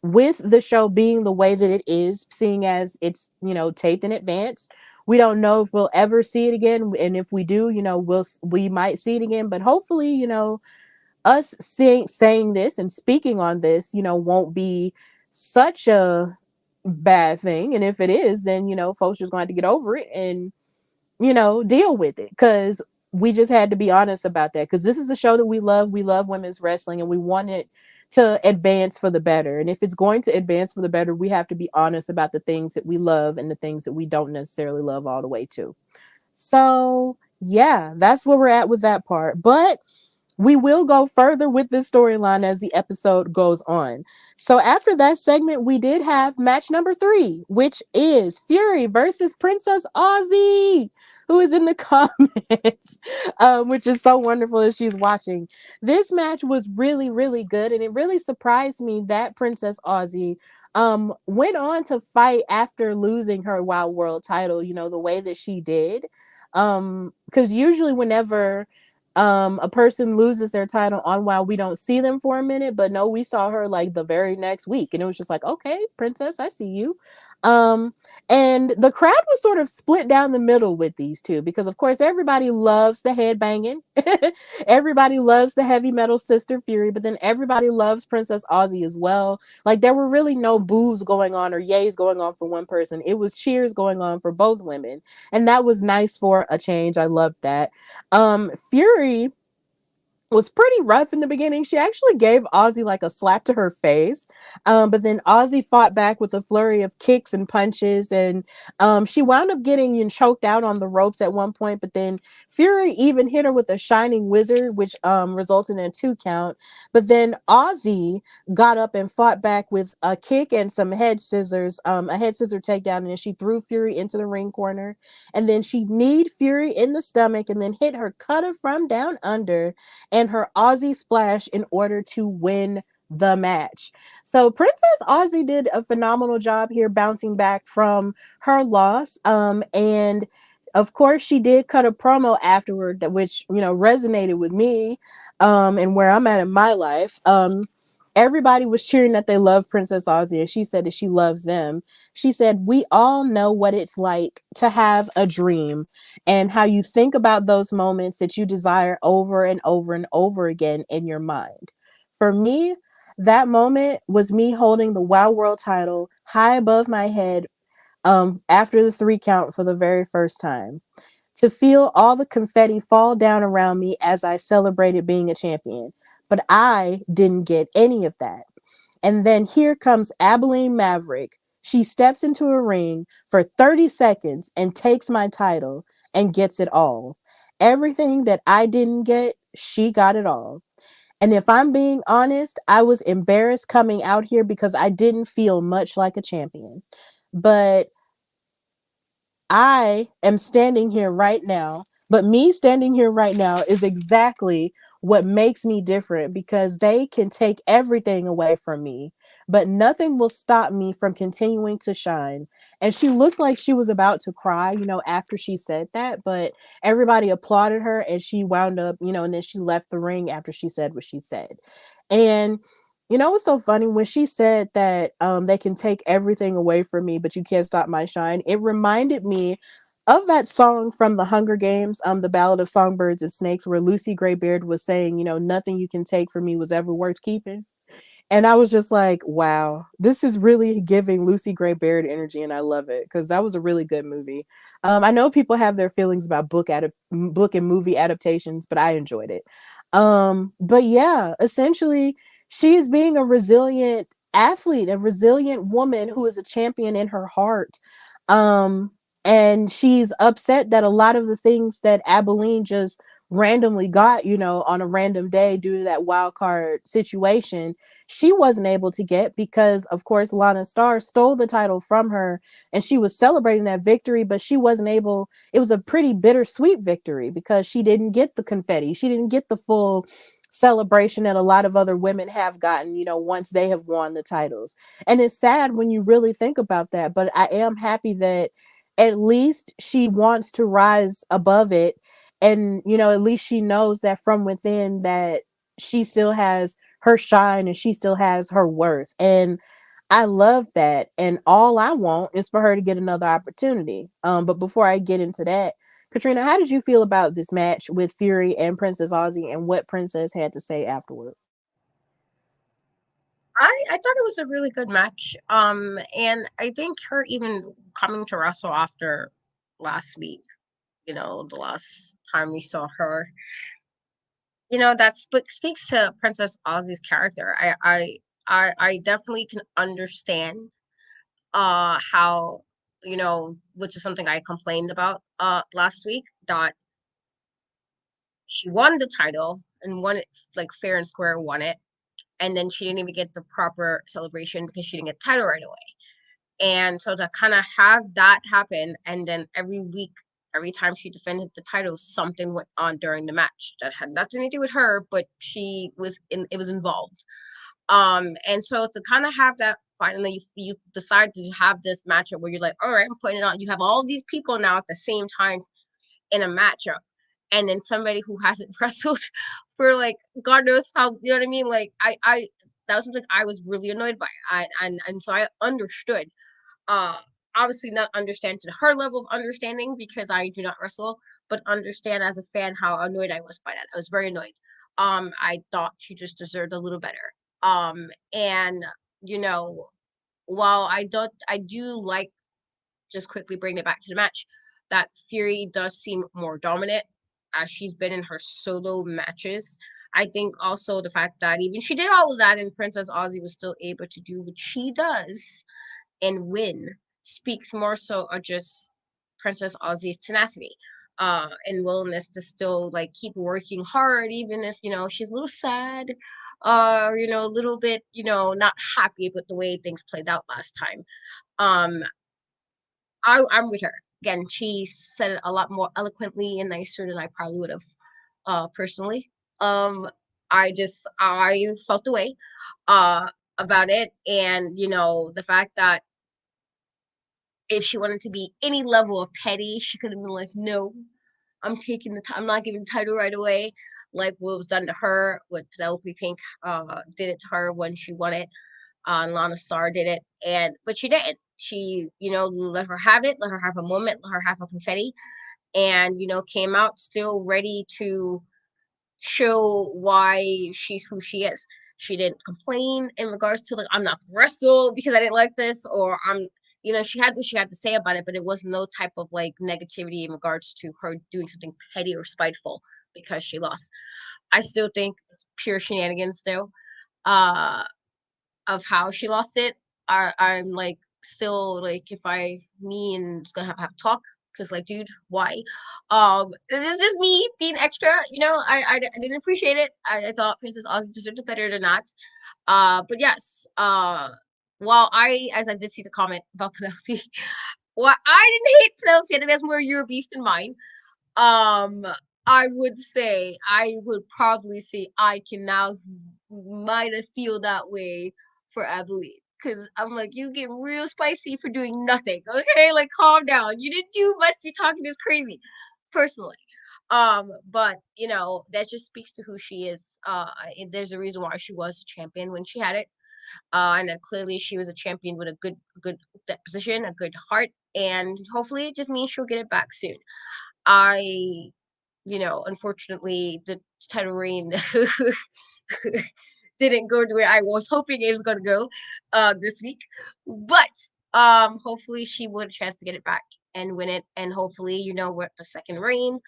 With the show being the way that it is, seeing as it's, you know, taped in advance, we don't know if we'll ever see it again. And if we do, you know, we might see it again. But hopefully, you know, us saying this and speaking on this, you know, won't be such a bad thing. And if it is, then, you know, folks just going to have to get over it and, you know, deal with it, because we just had to be honest about that, because this is a show that we love. We love women's wrestling and we want it to advance for the better. And if it's going to advance for the better, we have to be honest about the things that we love and the things that we don't necessarily love all the way too. So yeah, that's where we're at with that part. But we will go further with this storyline as the episode goes on. So after that segment, we did have match number 3, which is Fury versus Princess Aussie, who is in the comments, which is so wonderful that she's watching. This match was really, really good, and it really surprised me that Princess Aussie went on to fight after losing her Wild World title, you know, the way that she did. Because usually whenever a person loses their title on Wild, we don't see them for a minute, but no, we saw her like the very next week, and it was just like, okay, Princess, I see you. um and the crowd was sort of split down the middle with these two, because of course everybody loves the head banging. Everybody loves the heavy metal Sister Fury, but then everybody loves Princess Aussie as well. Like there were really no boos going on or yays going on for one person. It was cheers going on for both women, and that was nice for a change. I loved that. Fury was pretty rough in the beginning. She actually gave Aussie like a slap to her face. But then Aussie fought back with a flurry of kicks and punches. And she wound up getting choked out on the ropes at one point. But then Fury even hit her with a shining wizard, which resulted in a 2 count. But then Aussie got up and fought back with a kick and some head scissors, a head scissor takedown. And then she threw Fury into the ring corner. And then she kneed Fury in the stomach and then hit her cutter from down under and her Aussie splash in order to win the match. So Princess Aussie did a phenomenal job here bouncing back from her loss. And of course she did cut a promo afterward that which, resonated with me and where I'm at in my life. Everybody was cheering that they love Princess Aussie, and she said that she loves them. She said, "We all know what it's like to have a dream and how you think about those moments that you desire over and over and over again in your mind. For me, that moment was me holding the Wow World title high above my head after the 3 count for the very first time. To feel all the confetti fall down around me as I celebrated being a champion. But I didn't get any of that. And then here comes Abilene Maverick. She steps into a ring for 30 seconds and takes my title and gets it all. Everything that I didn't get, she got it all. And if I'm being honest, I was embarrassed coming out here because I didn't feel much like a champion. But I am standing here right now, but me standing here right now is exactly what makes me different because they can take everything away from me, but nothing will stop me from continuing to shine. And she looked like she was about to cry, after she said that, but everybody applauded her and she wound up, and then she left the ring after she said what she said. And what's so funny when she said that they can take everything away from me, but you can't stop my shine. It reminded me of that song from the Hunger Games, the Ballad of Songbirds and Snakes, where Lucy Graybeard was saying, nothing you can take from me was ever worth keeping. And I was just like, wow, this is really giving Lucy Gray Baird energy, and I love it because that was a really good movie. I know people have their feelings about book and movie adaptations, but I enjoyed it. But yeah, essentially, she is being a resilient athlete, a resilient woman who is a champion in her heart. Um, and she's upset that a lot of the things that Abilene just randomly got, on a random day due to that wild card situation, she wasn't able to get because, of course, Lana Starr stole the title from her and she was celebrating that victory, but she wasn't able. It was a pretty bittersweet victory because she didn't get the confetti. She didn't get the full celebration that a lot of other women have gotten, once they have won the titles. And it's sad when you really think about that, but I am happy that at least she wants to rise above it. And, at least she knows that from within that she still has her shine and she still has her worth. And I love that. And all I want is for her to get another opportunity. But before I get into that, Katrina, how did you feel about this match with Fury and Princess Aussie and what Princess had to say afterward? I thought it was a really good match. And I think her even coming to wrestle after last week, the last time we saw her, that speaks to Princess Aussie's character. I definitely can understand how, which is something I complained about last week, that she won the title and won it like fair and square, won it, and then she didn't even get the proper celebration because she didn't get the title right away. And so to kind of have that happen, and then every week, every time she defended the title, something went on during the match that had nothing to do with her, but it was involved. And so to kind of have that finally, you decide to have this matchup where you're like, all right, I'm putting it on. You have all these people now at the same time in a matchup, and then somebody who hasn't wrestled for like God knows how, you know what I mean? Like I that was something I was really annoyed by. And so I understood. Uh, Obviously not understand to her level of understanding because I do not wrestle, but understand as a fan how annoyed I was by that. I was very annoyed. I thought she just deserved a little better. And you know, while I do like, just quickly bring it back to the match, that Fury does seem more dominant as she's been in her solo matches. I think also the fact that even she did all of that and Princess Aussie was still able to do what she does and win speaks more so of just Princess Aussie's tenacity and willingness to still like keep working hard even if she's a little sad a little bit not happy with the way things played out last time. um I'm with her. Again, she said it a lot more eloquently and nicer than I probably would have personally. Um I felt the way uh about it, and the fact that if she wanted to be any level of petty, she could have been like, "No, I'm taking the I'm not giving the title right away." Like what was done to her, what Penelope Pink did it to her when she won it. And Lana Star did it, but she didn't. She, let her have it, let her have a moment, let her have a confetti, and came out still ready to show why she's who she is. She didn't complain in regards to like I'm not gonna wrestle because I didn't like this, or she had what she had to say about it, but it was no type of like negativity in regards to her doing something petty or spiteful because she lost. I still think it's pure shenanigans though. Uh of how she lost it. I'm like still like if I me and just gonna have to talk because like dude why this is me being extra. I didn't appreciate it. I thought Princess Aussie deserved it better than not. But yes, while I did see the comment about Penelope, well, I didn't hate Penelope. I think that's more your beef than mine. um I would probably say I can now might have feel that way for Abilene. Cause I'm like, you get real spicy for doing nothing. Okay, like calm down. You didn't do much. You're talking this crazy, personally. But that just speaks to who she is. There's a reason why she was a champion when she had it. And clearly she was a champion with a good position, a good heart, and hopefully it just means she'll get it back soon. I, unfortunately, the title reign didn't go the way I was hoping it was going to go this week. But hopefully she will have a chance to get it back and win it. And hopefully, with the second reign,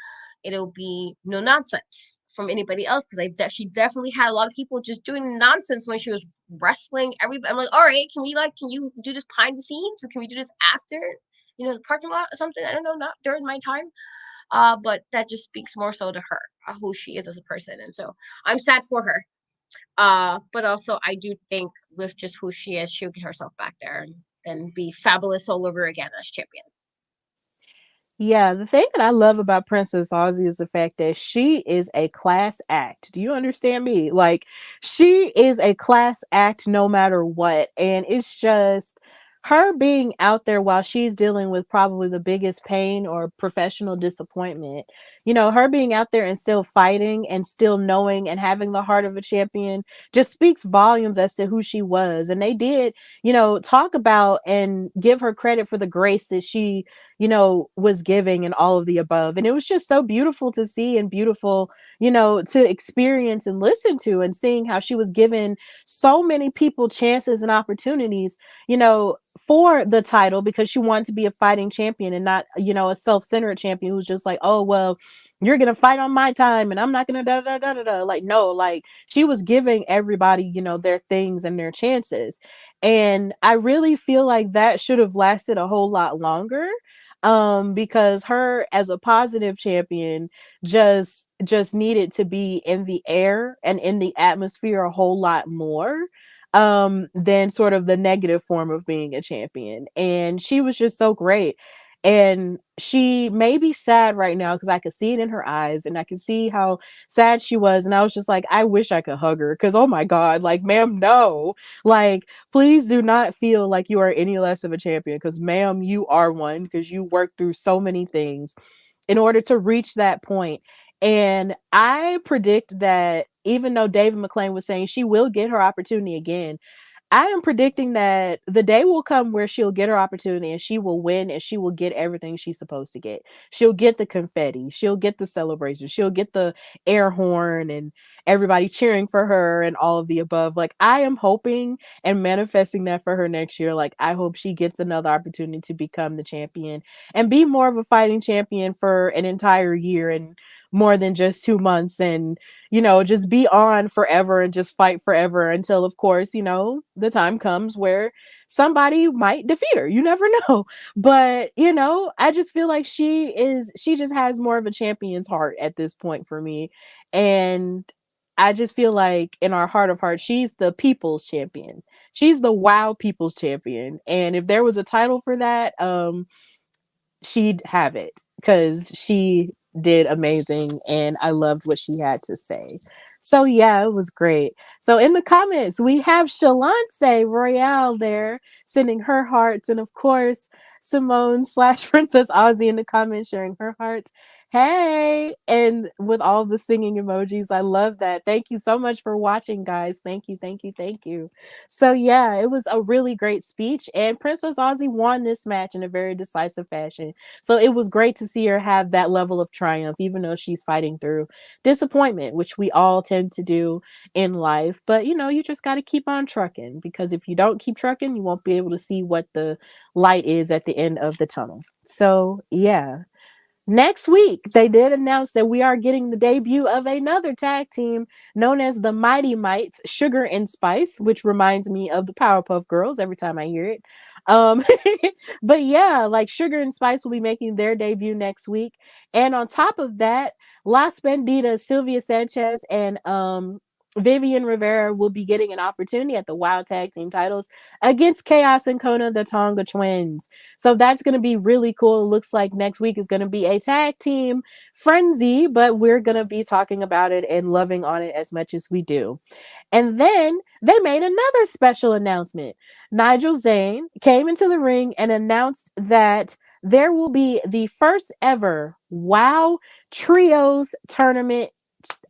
it'll be no nonsense from anybody else because she definitely had a lot of people just doing nonsense when she was wrestling. Everybody, I'm like, all right, can you do this behind the scenes? Can we do this after, the parking lot or something? I don't know, not during my time. But that just speaks more so to her, who she is as a person. And so I'm sad for her. But also I do think with just who she is, she'll get herself back there and be fabulous all over again as champion. Yeah, the thing that I love about Princess Aussie is the fact that she is a class act. Do you understand me? Like, she is a class act no matter what. And it's just her being out there while she's dealing with probably the biggest pain or professional disappointment. Her being out there and still fighting and still knowing and having the heart of a champion just speaks volumes as to who she was. And they did, talk about and give her credit for the grace that she was giving and all of the above. And it was just so beautiful to see and beautiful, to experience and listen to, and seeing how she was given so many people chances and opportunities, for the title because she wanted to be a fighting champion and not, a self-centered champion who's just like, oh, well, you're going to fight on my time and I'm not going to da da da da da. Like, no, like she was giving everybody, their things and their chances. And I really feel like that should have lasted a whole lot longer, because her as a positive champion just needed to be in the air and in the atmosphere a whole lot more than sort of the negative form of being a champion. And she was just so great. And she may be sad right now because I could see it in her eyes and I could see how sad she was. And I was just like, I wish I could hug her because, oh my God, like, ma'am, no. Like, please do not feel like you are any less of a champion because, ma'am, you are one because you worked through so many things in order to reach that point. And I predict that even though David McLane was saying she will get her opportunity again, I am predicting that the day will come where she'll get her opportunity and she will win and she will get everything she's supposed to get. She'll get the confetti, she'll get the celebration, she'll get the air horn and everybody cheering for her and all of the above. Like, I am hoping and manifesting that for her next year. Like, I hope she gets another opportunity to become the champion and be more of a fighting champion for an entire year and more than just 2 months and, just be on forever and just fight forever until, of course, the time comes where somebody might defeat her. You never know. But, I just feel like she just has more of a champion's heart at this point for me. And I just feel like in our heart of hearts, she's the people's champion. She's the WoW people's champion. And if there was a title for that, she'd have it because she did amazing and I loved what she had to say. So yeah, it was great. So in the comments, we have Shalance Royale there sending her hearts, and of course Simone slash Princess Aussie in the comments sharing her hearts. Hey, and with all the singing emojis, I love that. Thank you so much for watching, guys. Thank you, thank you, thank you. So yeah, it was a really great speech, and Princess Aussie won this match in a very decisive fashion. So it was great to see her have that level of triumph, even though she's fighting through disappointment, which we all tend to do in life. But you just got to keep on trucking, because if you don't keep trucking, you won't be able to see what the light is at the end of the tunnel. So yeah. Next week, they did announce that we are getting the debut of another tag team known as the Mighty Mites, Sugar and Spice, which reminds me of the Powerpuff Girls every time I hear it. Um, but yeah, like Sugar and Spice will be making their debut next week. And on top of that, Las Banditas, Sylvia Sanchez, and Vivian Rivera will be getting an opportunity at the Wild Tag Team titles against Chaos and Kona, the Tonga Twins. So that's going to be really cool. It looks like next week is going to be a tag team frenzy, but we're going to be talking about it and loving on it as much as we do. And then they made another special announcement. Nigel Zane came into the ring and announced that there will be the first ever WoW Trios tournament.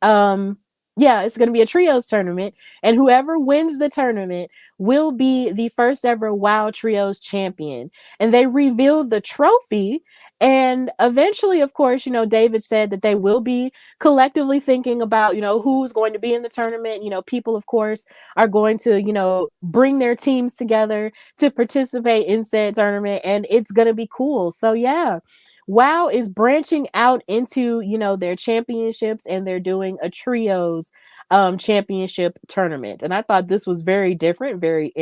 um yeah, it's going to be a trios tournament, and whoever wins the tournament will be the first ever WoW Trios champion. And they revealed the trophy, and eventually, of course, David said that they will be collectively thinking about, who's going to be in the tournament. People, of course, are going to, bring their teams together to participate in said tournament, and it's going to be cool. So yeah, WoW is branching out into, their championships, and they're doing a trios championship tournament. And I thought this was very different, very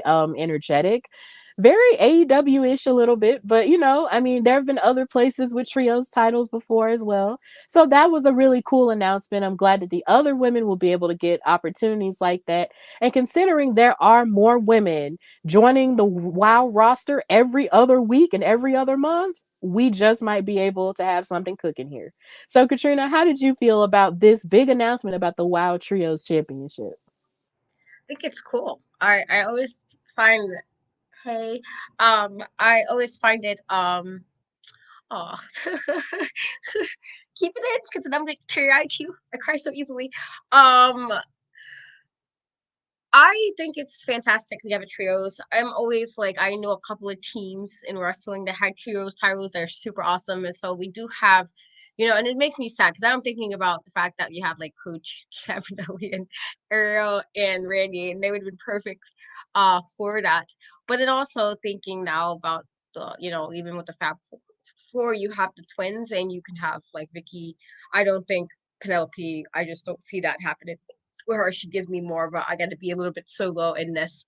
energetic, very AEW-ish a little bit, but I mean, there have been other places with trios titles before as well. So that was a really cool announcement. I'm glad that the other women will be able to get opportunities like that. And considering there are more women joining the WoW roster every other week and every other month, we just might be able to have something cooking here. So, Katrina, how did you feel about this big announcement about the WoW Trios Championship? I think it's cool. I always find that, hey, I always find it oh keep it in because then I'm like teary eyed too. I cry so easily. Um I think it's fantastic we have a trios. I'm always like, I know a couple of teams in wrestling that had trios titles that are super awesome. And so we do have, and it makes me sad because I'm thinking about the fact that you have like Coach Cabanelli and Ariel and Randy, and they would have been perfect for that. But then also thinking now about the, even with the Fab Four, you have the twins and you can have like Vicky. I don't think Penelope, I just don't see that happening with her. She gives me more of a I got to be a little bit solo in this.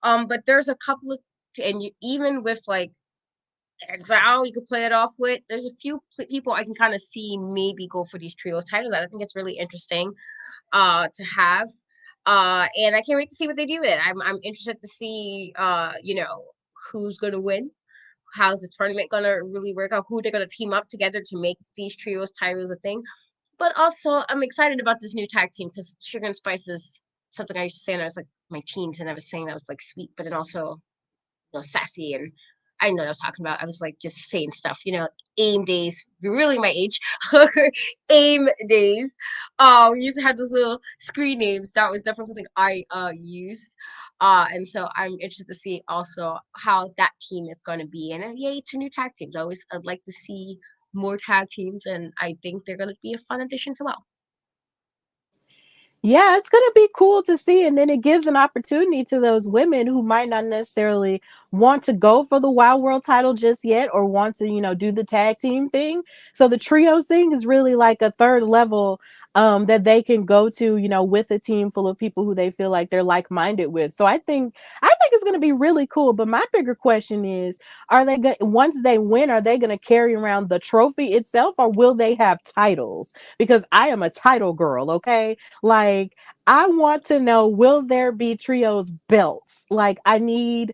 But there's a couple of, and you even with like Exile, you could play it off with. There's a few people I can kind of see maybe go for these trios titles. I think it's really interesting to have. And I can't wait to see what they do with it. I'm interested to see who's gonna win. How's the tournament gonna really work out? Who they're gonna team up together to make these trios titles a thing? But also, I'm excited about this new tag team because Sugar and Spice is something I used to say when I was like my teens, and I was saying that was like sweet, but then also, sassy, and I didn't know what I was talking about. I was like just saying stuff, AIM days. You're really my age. AIM days. We used to have those little screen names. That was definitely something I used. And so I'm interested to see also how that team is going to be. And yay, two new tag teams. I'd like to see more tag teams, and I think they're going to be a fun addition to well. Yeah, it's going to be cool to see. And then it gives an opportunity to those women who might not necessarily want to go for the Wild World title just yet or want to, do the tag team thing. So the trios thing is really like a third level that they can go to, with a team full of people who they feel like they're like minded with. So I think it's going to be really cool. But my bigger question is, are they going once they win, are they going to carry around the trophy itself or will they have titles? Because I am a title girl, okay? Like, I want to know, will there be trios belts? Like, I need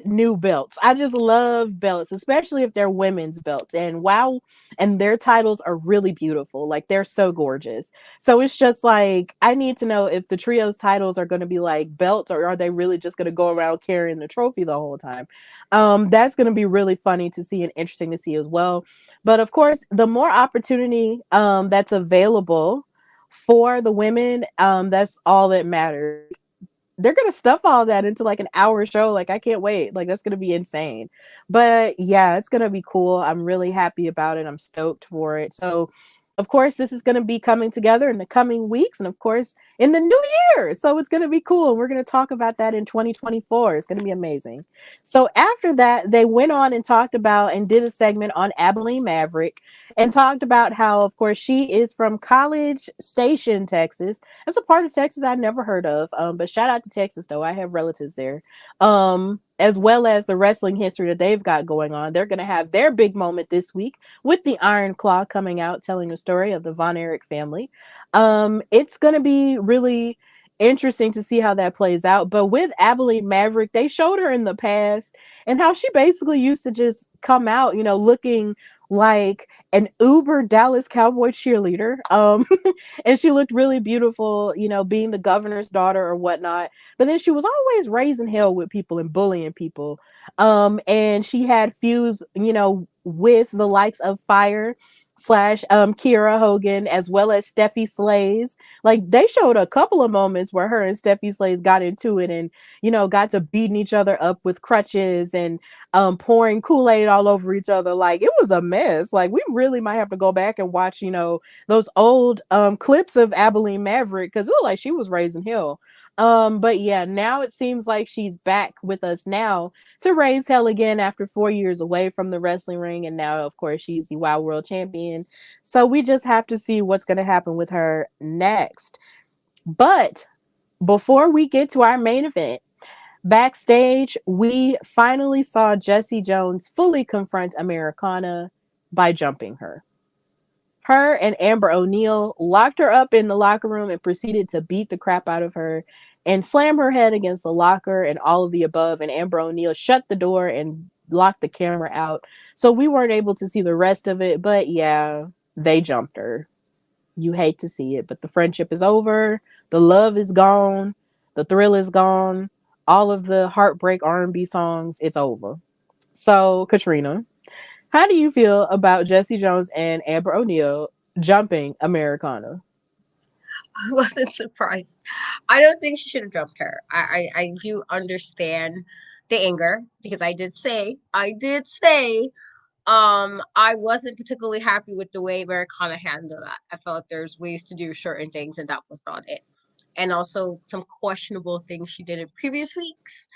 new belts. I just love belts, especially if they're women's belts. And wow, and their titles are really beautiful. Like they're so gorgeous. So it's just like I need to know if the trios titles are going to be like belts or are they really just going to go around carrying the trophy the whole time. That's going to be really funny to see and interesting to see as well. But of course, the more opportunity that's available for the women, that's all that matters. They're gonna stuff all that into like an hour show. Like I can't wait. Like that's gonna be insane. But yeah, it's gonna be cool. I'm really happy about it. I'm stoked for it. So of course this is gonna be coming together in the coming weeks and of course in the new year. So it's gonna be cool. And we're gonna talk about that in 2024. It's gonna be amazing. So after that, they went on and talked about and did a segment on Abilene Maverick and talked about how, of course, she is from College Station, Texas. That's a part of Texas I've never heard of. But shout out to Texas though. I have relatives there. As well as the wrestling history that they've got going on. They're gonna have their big moment this week with the Iron Claw coming out, telling the story of the Von Erich family. It's gonna be really interesting to see how that plays out. But with Abilene Maverick, they showed her in the past and how she basically used to just come out, looking like an uber Dallas Cowboy cheerleader. And she looked really beautiful, being the governor's daughter or whatnot. But then she was always raising hell with people and bullying people. And she had feuds, with the likes of Fire slash Kira Hogan as well as Steffi Slays. Like they showed a couple of moments where her and Steffi Slays got into it and got to beating each other up with crutches and pouring Kool-Aid all over each other. Like it was a mess. Like we really might have to go back and watch, those old clips of Abilene Maverick because it looked like she was raising hell. But yeah, now it seems like she's back with us now to raise hell again after 4 years away from the wrestling ring. And now, of course, she's the Wild World Champion. So we just have to see what's going to happen with her next. But before we get to our main event, backstage, we finally saw Jessie Jones fully confront Americana by jumping her. Her and Amber O'Neil locked her up in the locker room and proceeded to beat the crap out of her and slam her head against the locker and all of the above. And Amber O'Neil shut the door and locked the camera out. So we weren't able to see the rest of it. But yeah, they jumped her. You hate to see it, but the friendship is over. The love is gone. The thrill is gone. All of the heartbreak R&B songs, it's over. So, Katrina, how do you feel about Jessie Jones and Amber O'Neil jumping Americana? I wasn't surprised. I don't think she should have jumped her. I do understand the anger because I did say I wasn't particularly happy with the way Americana handled that. I felt there's ways to do certain things and that was not it. And also some questionable things she did in previous weeks,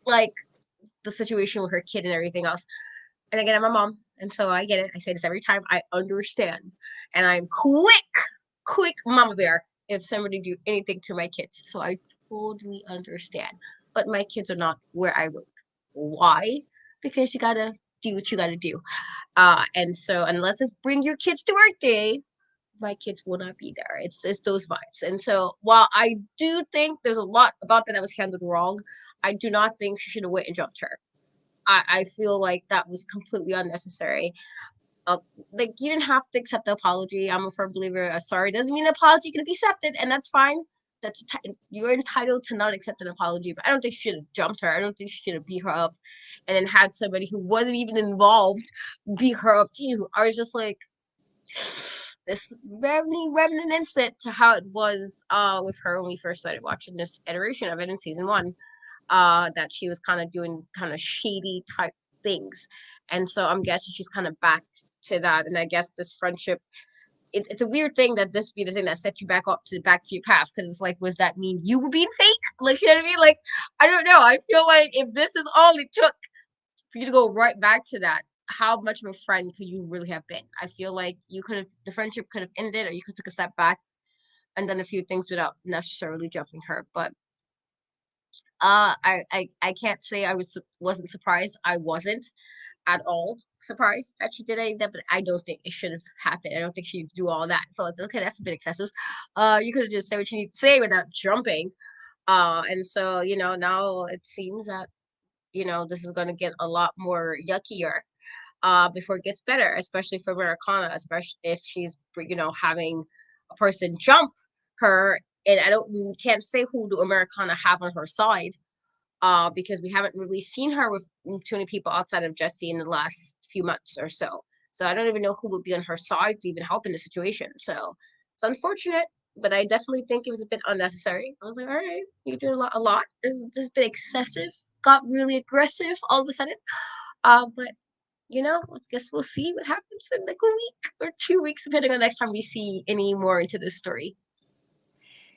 like the situation with her kid and everything else. And again, I'm a mom, and so I get it. I say this every time. I understand, and I'm quick mama bear if somebody do anything to my kids. So I totally understand. But my kids are not where I work. Why? Because you gotta do what you gotta do. And so unless it's bring your kids to work day, my kids will not be there. It's those vibes. And so while I do think there's a lot about that was handled wrong, I do not think she should have went and jumped her. I feel like that was completely unnecessary. Uh, like you didn't have to accept the apology. I'm a firm believer. A sorry doesn't mean an apology can be accepted, and that's fine. You're entitled to not accept an apology. But I don't think she should have jumped her. I don't think she should have beat her up, and then had somebody who wasn't even involved beat her up too. I was just like, this very reminiscent to how it was with her when we first started watching this iteration of it in season one. That she was kind of doing kind of shady type things. And so I'm guessing she's kind of back to that. And I guess this friendship it's a weird thing that this be the thing that set you back to your path, because it's like, was that mean you were being fake? Like, you know what I mean? Like, I don't know. I feel like if this is all it took for you to go right back to that, how much of a friend could you really have been? I feel like the friendship could have ended, or you could took a step back and done a few things without necessarily jumping her. But I can't say wasn't surprised. I wasn't at all surprised that she did that, but I don't think it should have happened. I don't think she'd do all that. I felt like, okay, that's a bit excessive. You could have just said what you need to say without jumping. And so, now it seems that, this is gonna get a lot more yuckier before it gets better, especially for Americana, especially if she's, having a person jump her. And can't say who do Americana have on her side, because we haven't really seen her with too many people outside of Jessie in the last few months or so. So I don't even know who would be on her side to even help in the situation. So it's unfortunate, but I definitely think it was a bit unnecessary. I was like, all right, you're doing a lot. This has been excessive. Got really aggressive all of a sudden. But I guess we'll see what happens in like a week or 2 weeks, depending on the next time we see any more into this story.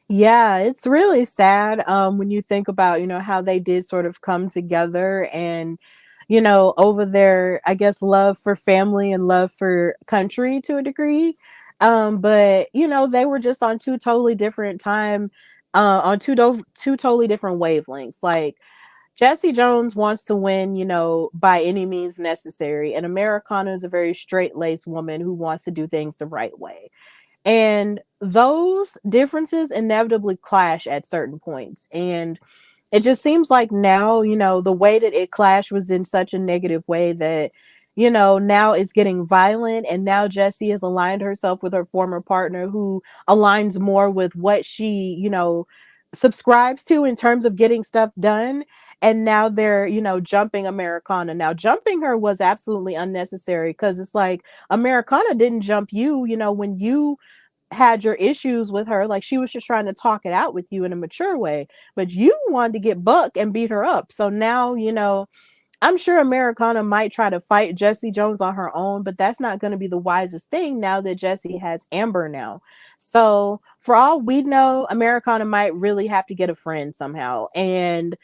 Yeah, it's really sad when you think about, how they did sort of come together and, over their, I guess, love for family and love for country to a degree. But, they were just on two totally different on two totally different wavelengths. Like, Jessie Jones wants to win, by any means necessary. And Americana is a very straight laced woman who wants to do things the right way. And those differences inevitably clash at certain points. And it just seems like now, the way that it clashed was in such a negative way that, now it's getting violent. And now Jessie has aligned herself with her former partner who aligns more with what she, subscribes to in terms of getting stuff done. And now they're, jumping Americana. Now, jumping her was absolutely unnecessary because it's like Americana didn't jump you, when you had your issues with her. Like, she was just trying to talk it out with you in a mature way, but you wanted to get Buck and beat her up. So now, I'm sure Americana might try to fight Jessie Jones on her own, but that's not going to be the wisest thing now that Jessie has Amber now. So for all we know, Americana might really have to get a friend somehow. And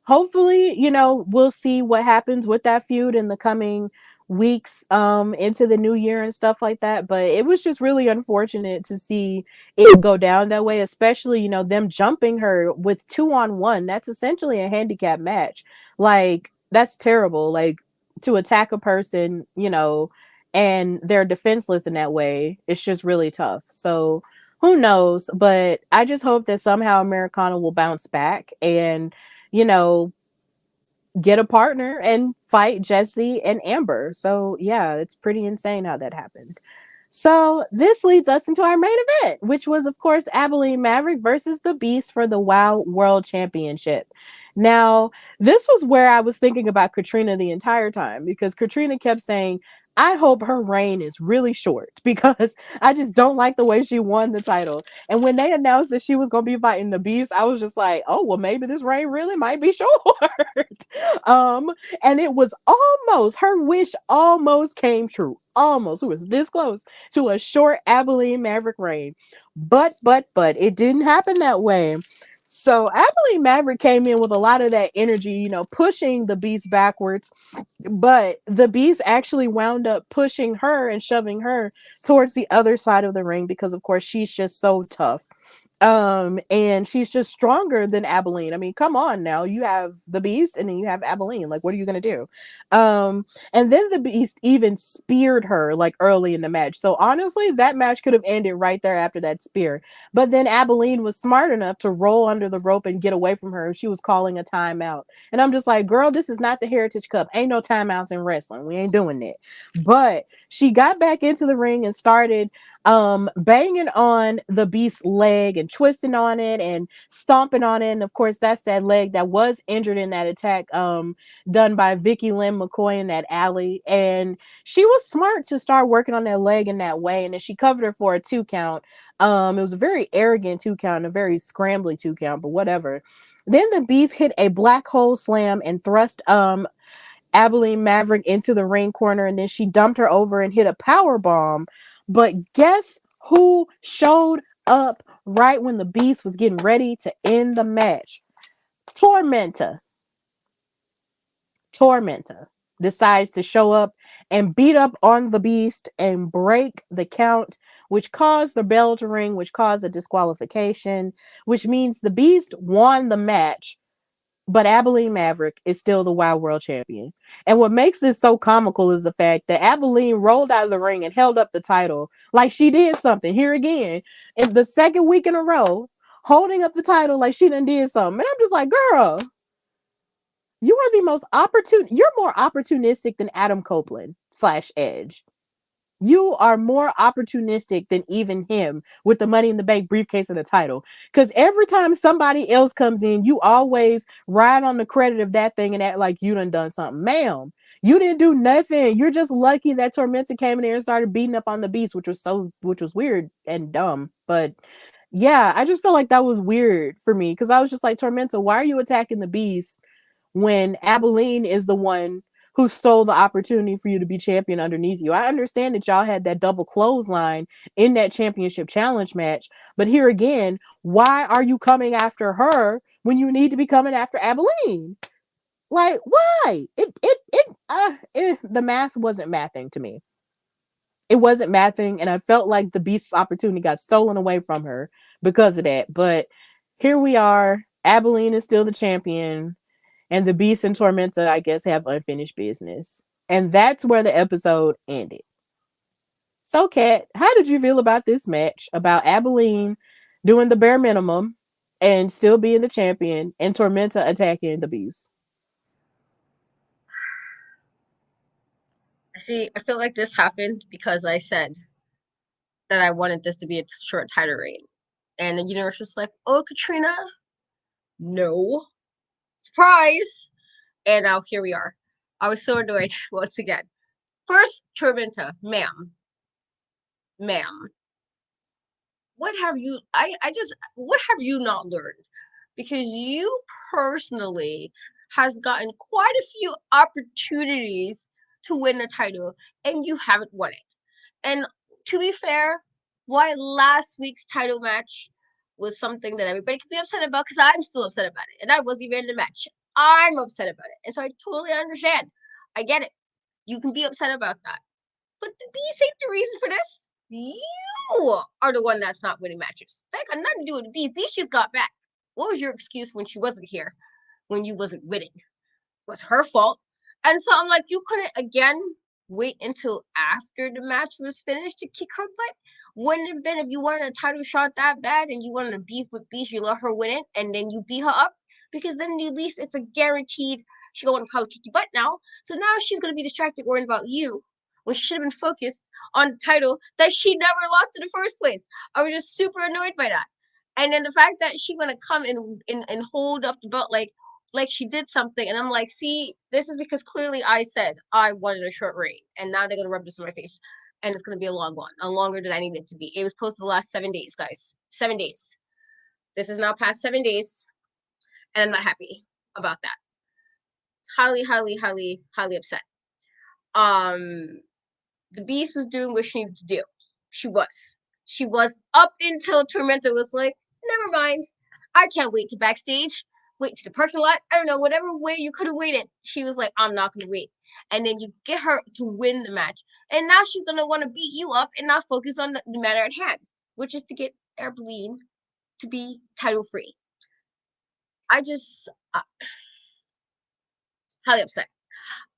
hopefully, we'll see what happens with that feud in the coming weeks into the new year and stuff like that. But it was just really unfortunate to see it go down that way, especially, them jumping her with 2-on-1. That's essentially a handicap match. Like, that's terrible. Like, to attack a person, and they're defenseless in that way, it's just really tough. So who knows? But I just hope that somehow Americana will bounce back and, you know, get a partner and fight Jessie and Amber. So yeah, it's pretty insane how that happened. So this leads us into our main event, which was, of course, Abilene Maverick versus the Beast for the WoW World Championship. Now, this was where I was thinking about Katrina the entire time because Katrina kept saying, I hope her reign is really short because I just don't like the way she won the title. And when they announced that she was going to be fighting the Beast, I was just like, oh, well, maybe this reign really might be short. um, and it was almost, her wish almost came true. Almost. It was this close to a short Abilene Maverick reign. But it didn't happen that way. So Abilene Maverick came in with a lot of that energy, pushing the Beast backwards. But the Beast actually wound up pushing her and shoving her towards the other side of the ring because, of course, she's just so tough. And she's just stronger than Abilene. I mean, come on now. You have the Beast and then you have Abilene. Like, what are you gonna do? And then the Beast even speared her like early in the match. So honestly, that match could have ended right there after that spear. But then Abilene was smart enough to roll under the rope and get away from her. And she was calling a timeout. And I'm just like, girl, this is not the Heritage Cup. Ain't no timeouts in wrestling. We ain't doing that. But she got back into the ring and started banging on the Beast's leg and twisting on it and stomping on it. And of course, that's that leg that was injured in that attack done by Vicky Lynn McCoy in that alley. And she was smart to start working on that leg in that way. And then she covered her for a 2 count. It was a very arrogant 2 count, a very scrambly 2 count, but whatever. Then the Beast hit a black hole slam and thrust Abilene Maverick into the ring corner, and then she dumped her over and hit a power bomb. But guess who showed up right when the Beast was getting ready to end the match. Tormenta. Tormenta decides to show up and beat up on the Beast and break the count, which caused the bell to ring, which caused a disqualification, which means the Beast won the match, but Abilene Maverick is still the Wild World Champion. And what makes this so comical is the fact that Abilene rolled out of the ring and held up the title like she did something. Here again, in the second week in a row, holding up the title like she done did something. And I'm just like, girl, you are the most opportune. You're more opportunistic than Adam Copeland / Edge. You are more opportunistic than even him with the Money in the Bank briefcase and the title. Because every time somebody else comes in, you always ride on the credit of that thing and act like you done something. Ma'am, you didn't do nothing. You're just lucky that Tormenta came in there and started beating up on the Beast, which was weird and dumb. But yeah, I just felt like that was weird for me because I was just like, Tormenta, why are you attacking the Beast when Abilene is the one who stole the opportunity for you to be champion underneath you? I understand that y'all had that double clothesline in that championship challenge match, but here again, why are you coming after her when you need to be coming after Abilene? Like, why? The math wasn't mathing to me. It wasn't mathing, and I felt like the Beast's opportunity got stolen away from her because of that. But here we are. Abilene is still the champion. And the Beast and Tormenta, I guess, have unfinished business. And that's where the episode ended. So, Kat, how did you feel about this match? About Abilene doing the bare minimum and still being the champion, and Tormenta attacking the Beast? See, I feel like this happened because I said that I wanted this to be a short title reign. And the universe was like, oh, Katrina, no. Surprise! And now here we are. I was so annoyed once again. First, Tormenta, ma'am, what have you what have you not learned? Because you personally has gotten quite a few opportunities to win the title and you haven't won it. And to be fair, why last week's title match was something that everybody could be upset about, because I'm still upset about it. And I wasn't even in the match. I'm upset about it. And so I totally understand. I get it. You can be upset about that. But the bees ain't the reason for this. You are the one that's not winning matches. That got nothing to do with the bees. Bees just got back. What was your excuse when she wasn't here? When you wasn't winning? It was her fault. And so I'm like, you couldn't again wait until after the match was finished to kick her butt? Wouldn't it have been if you wanted a title shot that bad and you wanted to beef with Beast, you let her win it and then you beat her up? Because then at least it's a guaranteed she's gonna probably kick your butt now. So now she's gonna be distracted worrying about you when she should have been focused on the title that she never lost in the first place. I was just super annoyed by that. And then the fact that she gonna come and hold up the belt like she did something, and I'm like, see, this is because clearly I said I wanted a short reign, and now they're gonna rub this in my face, and it's gonna be a long one, a longer than I need it to be. It was supposed to last 7 days, guys. 7 days. This is now past 7 days, and I'm not happy about that. It's highly, highly, highly, highly upset. Um, the Beast was doing what she needed to do. She was. She was up until Tormenta was like, never mind. I can't wait to backstage. Wait to the parking lot. I don't know, whatever way you could have waited. She was like, I'm not going to wait. And then you get her to win the match. And now she's going to want to beat you up and not focus on the matter at hand, which is to get Airplane to be title free. I just, highly upset.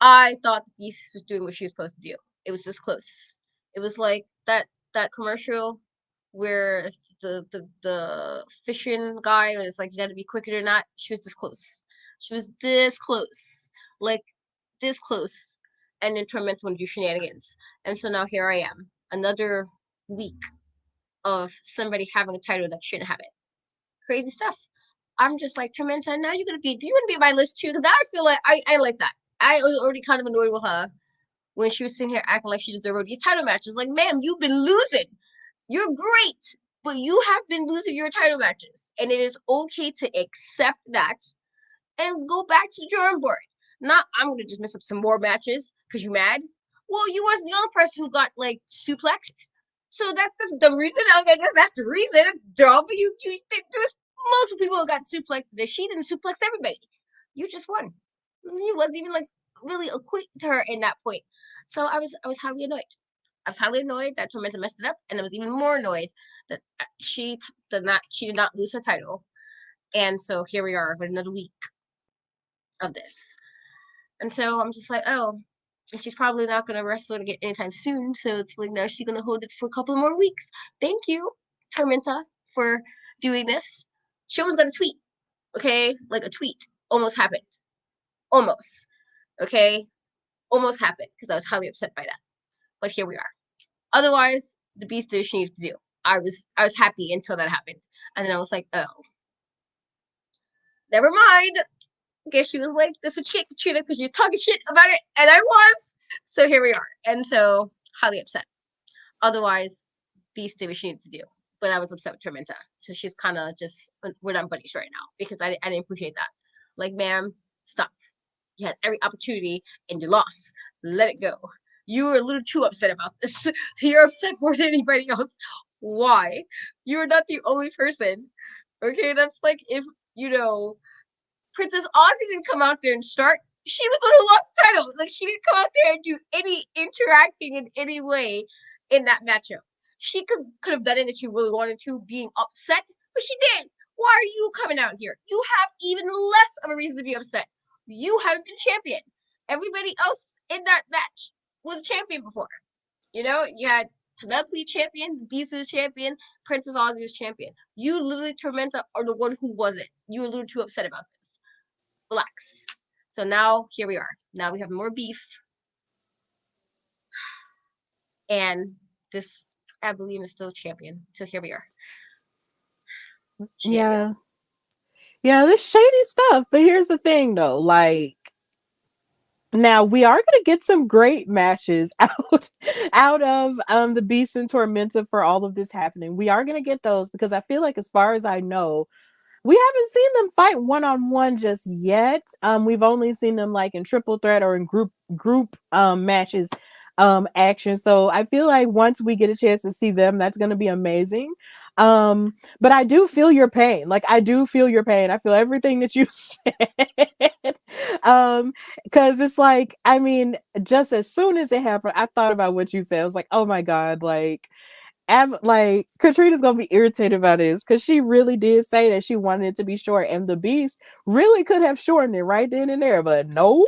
I thought the Beast was doing what she was supposed to do. It was this close. It was like that commercial where the fishing guy and it's like you got to be quicker or not. She was this close. She was this close, like this close, and then Tormenta would do shenanigans. And so now here I am, another week of somebody having a title that shouldn't have it. Crazy stuff. I'm just like, Tormenta, now you're gonna be. Do you want to be on my list too? Because I feel like I like that. I was already kind of annoyed with her when she was sitting here acting like she deserved these title matches. Like, ma'am, you've been losing. You're great, but you have been losing your title matches. And it is okay to accept that and go back to the drawing board. Not, I'm going to just mess up some more matches because you're mad. Well, you wasn't the only person who got, like, suplexed. So that's the reason. I guess that's the reason. Job. You there's multiple people who got suplexed today. She didn't suplex everybody. You just won. You wasn't even like really equating to her in that point. So I was highly annoyed. I was highly annoyed that Tormenta messed it up, and I was even more annoyed that she did not lose her title. And so here we are with another week of this. And so I'm just like, oh, and she's probably not gonna wrestle again anytime soon. So it's like now she's gonna hold it for a couple more weeks. Thank you, Tormenta, for doing this. She almost got a tweet, okay? Like a tweet almost happened, almost, okay, almost happened because I was highly upset by that. But here we are. Otherwise, the Beast did what she needed to do. I was happy until that happened, and then I was like, oh, never mind. I guess she was like, this would get Katrina because you're talking shit about it, and I was. So here we are. And so highly upset. Otherwise, Beast did what she needed to do. But I was upset with Tormenta. So she's kind of just, we're not buddies right now because I didn't appreciate that. Like, ma'am, stop. You had every opportunity and you lost. Let it go. You were a little too upset about this. You're upset more than anybody else. Why? You're not the only person. Okay, that's like if, you know, Princess Aussie didn't come out there and start. She was the one who lost the title. Like, she didn't come out there and do any interacting in any way in that matchup. She could have done it if she really wanted to, being upset, but she didn't. Why are you coming out here? You have even less of a reason to be upset. You haven't been champion. Everybody else in that match was a champion before. You know, you had Penelope champion, Beast was champion, Princess Aussie was champion. You literally, Tormenta, are the one who wasn't. You were a little too upset about this. Relax. So now here we are. Now we have more beef. And this Abilene is still champion. So here we are. Yeah. Yeah, there's shady stuff. But here's the thing though, like now we are gonna get some great matches out of the Beast and Tormenta for all of this happening. We are gonna get those because I feel like as far as I know, we haven't seen them fight one-on-one just yet. We've only seen them like in triple threat or in group matches action. So I feel like once we get a chance to see them, that's gonna be amazing. But I do feel your pain. Like I do feel your pain. I feel everything that you said. Because it's like, I mean, just as soon as it happened, I thought about what you said. I was like, oh my God, like Katrina's gonna be irritated about this because she really did say that she wanted it to be short, and the Beast really could have shortened it right then and there, but no.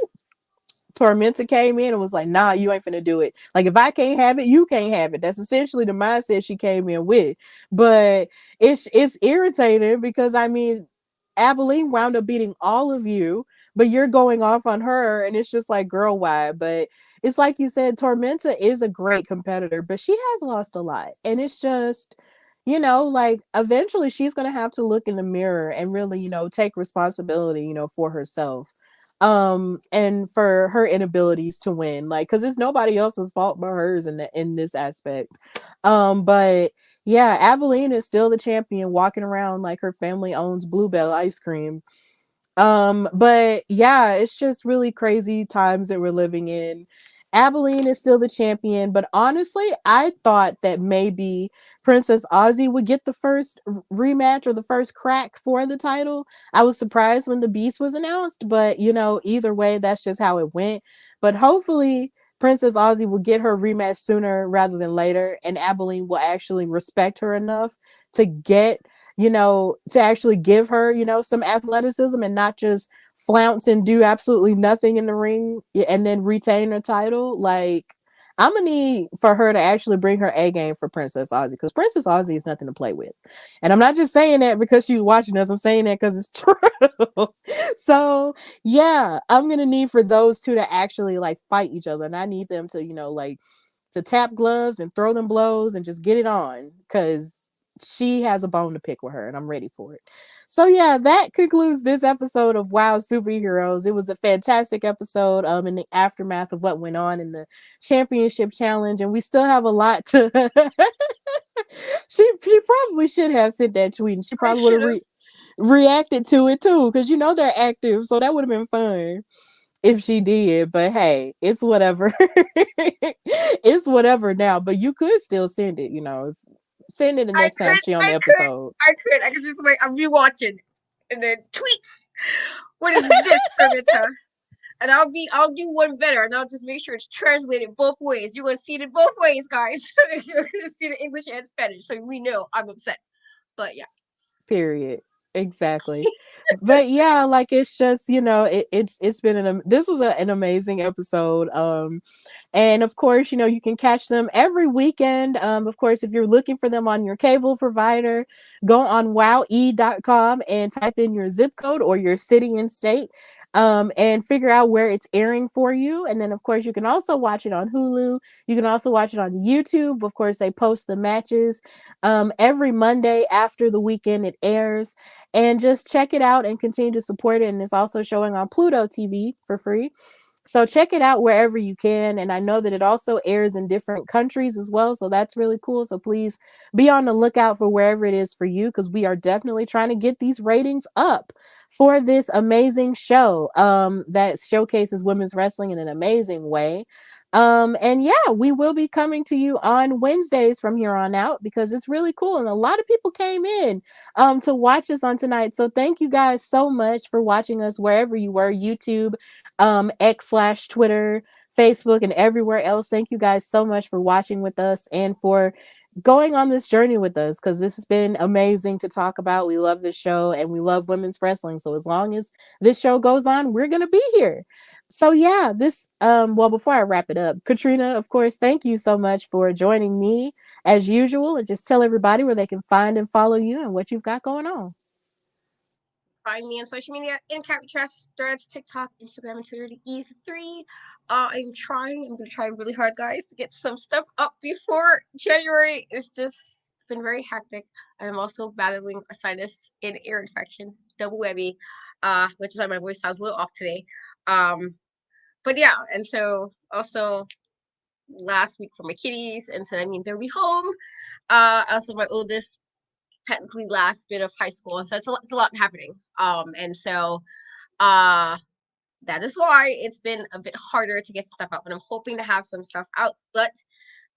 Tormenta came in and was like, nah, you ain't finna do it. Like, if I can't have it, you can't have it. That's essentially the mindset she came in with. But it's irritating because, I mean, Abilene wound up beating all of you, but you're going off on her, and it's just like, girl, why? But it's like you said, Tormenta is a great competitor, but she has lost a lot. And it's just, like eventually she's going to have to look in the mirror and really, take responsibility, for herself and for her inabilities to win, like because it's nobody else's fault but hers in this aspect. But yeah, Abilene is still the champion, walking around like her family owns Bluebell ice cream. But yeah, it's just really crazy times that we're living in. Abilene is still the champion, but honestly, I thought that maybe Princess Aussie would get the first rematch or the first crack for the title. I was surprised when the Beast was announced, but either way, that's just how it went. But hopefully, Princess Aussie will get her rematch sooner rather than later, and Abilene will actually respect her enough to get to actually give her, some athleticism and not just flounce and do absolutely nothing in the ring and then retain her title. Like, I'm gonna need for her to actually bring her A game for Princess Aussie because Princess Aussie is nothing to play with. And I'm not just saying that because she's watching us, I'm saying that because it's true. So yeah, I'm gonna need for those two to actually like fight each other. And I need them to, like to tap gloves and throw them blows and just get it on because she has a bone to pick with her and I'm ready for it. So yeah, that concludes this episode of Wow Superheroes. It was a fantastic episode in the aftermath of what went on in the championship challenge, and we still have a lot to she probably should have sent that tweet and she probably would have reacted to it too because they're active, so that would have been fun. if she did, but hey, it's whatever. It's whatever now, but you could still send it, send it the I next time could, she on I the could, episode. I could just be like, I'm rewatching, and then tweets. What is this, Permita? And I'll do one better, and I'll just make sure it's translated both ways. You're gonna see it both ways, guys. You're gonna see the English and Spanish, so we know I'm upset. But yeah, Period. Exactly. But yeah, like it's just, it's been this was an amazing episode. And of course, you can catch them every weekend. Of course, if you're looking for them on your cable provider, go on wowie.com and type in your zip code or your city and state. And figure out where it's airing for you. And then, of course, you can also watch it on Hulu. You can also watch it on YouTube. Of course, they post the matches every Monday after the weekend it airs. And just check it out and continue to support it. And it's also showing on Pluto TV for free. So check it out wherever you can. And I know that it also airs in different countries as well. So that's really cool. So please be on the lookout for wherever it is for you, because we are definitely trying to get these ratings up for this amazing show that showcases women's wrestling in an amazing way. And yeah, we will be coming to you on Wednesdays from here on out, because it's really cool. And a lot of people came in to watch us on tonight. So thank you guys so much for watching us wherever you were, YouTube, X/Twitter, Facebook, and everywhere else. Thank you guys so much for watching with us and for going on this journey with us, because this has been amazing to talk about. We love this show and we love women's wrestling. So as long as this show goes on, we're gonna be here. So yeah, well, before I wrap it up, Katrina, of course, thank you so much for joining me as usual, and just tell everybody where they can find and follow you and what you've got going on. find me on social media in Captress, Threads, TikTok, Instagram, and Twitter. The E's three. I'm trying. I'm gonna try really hard, guys, to get some stuff up before January. It's just been very hectic, and I'm also battling a sinus and ear infection, double whammy, which is why my voice sounds a little off today. Um, but yeah, and so also last week for my kitties, and so I mean they'll be home. Also my oldest technically last bit of high school, so it's a lot happening. And so uh that is why it's been a bit harder to get stuff out, but I'm hoping to have some stuff out. But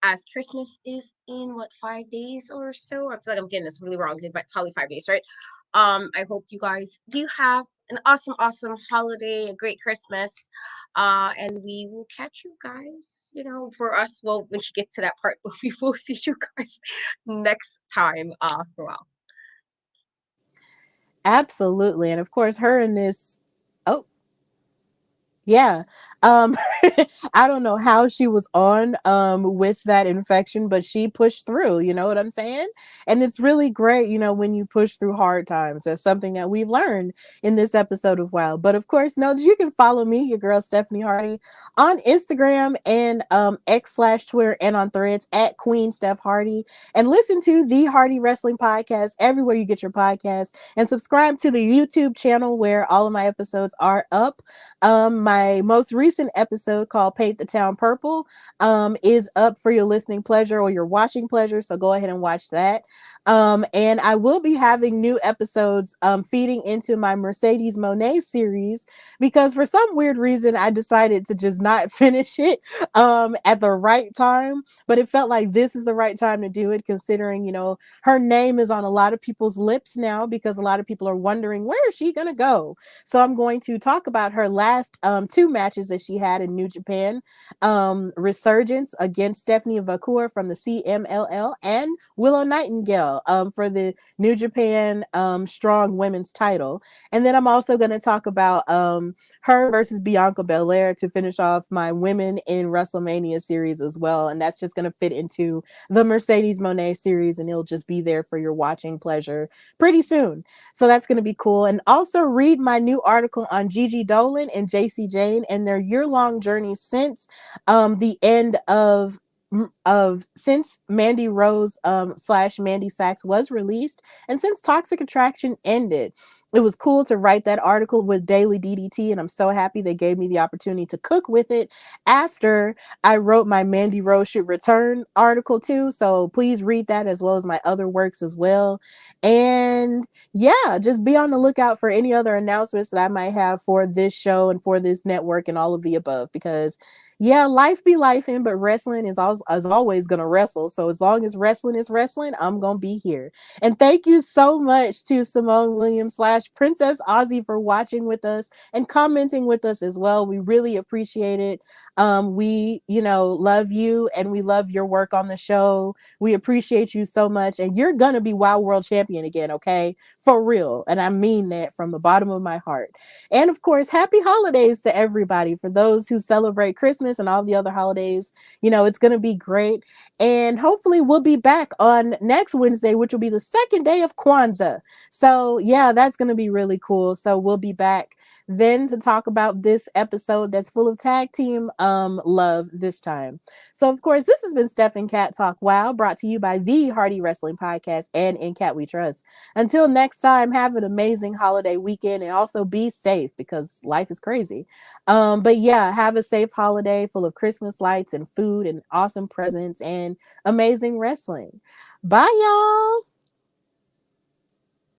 as Christmas is in what 5 days or so, I feel like I'm getting this really wrong, but probably 5 days, right? I hope you guys do have an awesome, awesome holiday, a great Christmas. And we will catch you guys, for us, well, when she gets to that part, but we will see you guys next time for a while. Absolutely. And of course, her and this. Oh, yeah. Um I don't know how she was on with that infection, but she pushed through, you know what I'm saying? And it's really great, when you push through hard times. That's something that we've learned in this episode of WoW. But of course, know that you can follow me, your girl Stephanie Hardy, on Instagram and X/Twitter and on Threads at Queen Steph Hardy. And listen to the Hardy Wrestling Podcast everywhere you get your podcasts. And subscribe to the YouTube channel where all of my episodes are up. My most recent episode called Paint the Town Purple is up for your listening pleasure or your watching pleasure. So go ahead and watch that. And I will be having new episodes feeding into my Mercedes Monet series, because for some weird reason I decided to just not finish it at the right time. But it felt like this is the right time to do it, considering, her name is on a lot of people's lips now, because a lot of people are wondering, where is she going to go? So I'm going to talk about her last two matches that she had in New Japan. Resurgence against Stephanie Vacour from the CMLL, and Willow Nightingale for the New Japan Strong Women's title. And then I'm also going to talk about her versus Bianca Belair to finish off my Women in WrestleMania series as well. And that's just going to fit into the Mercedes Monet series, and it'll just be there for your watching pleasure pretty soon. So that's going to be cool. And also read my new article on Gigi Dolan and Jessie Jane and their year-long journey since the end of of since Mandy Rose slash Mandy Sachs was released, and since Toxic Attraction ended, it was cool to write that article with Daily DDT, and I'm so happy they gave me the opportunity to cook with it after I wrote my Mandy Rose Should Return article too. So please read that as well as my other works as well. And yeah, just be on the lookout for any other announcements that I might have for this show and for this network and all of the above, because yeah, life be life in, but wrestling is always gonna wrestle. So as long as wrestling is wrestling, I'm gonna be here. And thank you so much to Simone Williams slash Princess Aussie for watching with us and commenting with us as well. We really appreciate it. We, love you and we love your work on the show. We appreciate you so much. And you're gonna be Wild World Champion again, okay? For real. And I mean that from the bottom of my heart. And of course, happy holidays to everybody. For those who celebrate Christmas and all the other holidays, it's going to be great. And hopefully, we'll be back on next Wednesday, which will be the second day of Kwanzaa. So, yeah, that's going to be really cool. So, we'll be back then to talk about this episode that's full of tag team love this time. So, of course, this has been Steph and Cat Talk Wow, brought to you by the Hardy Wrestling Podcast and In Cat We Trust. Until next time, have an amazing holiday weekend and also be safe because life is crazy. But yeah, have a safe holiday full of Christmas lights and food and awesome presents and amazing wrestling. Bye, y'all.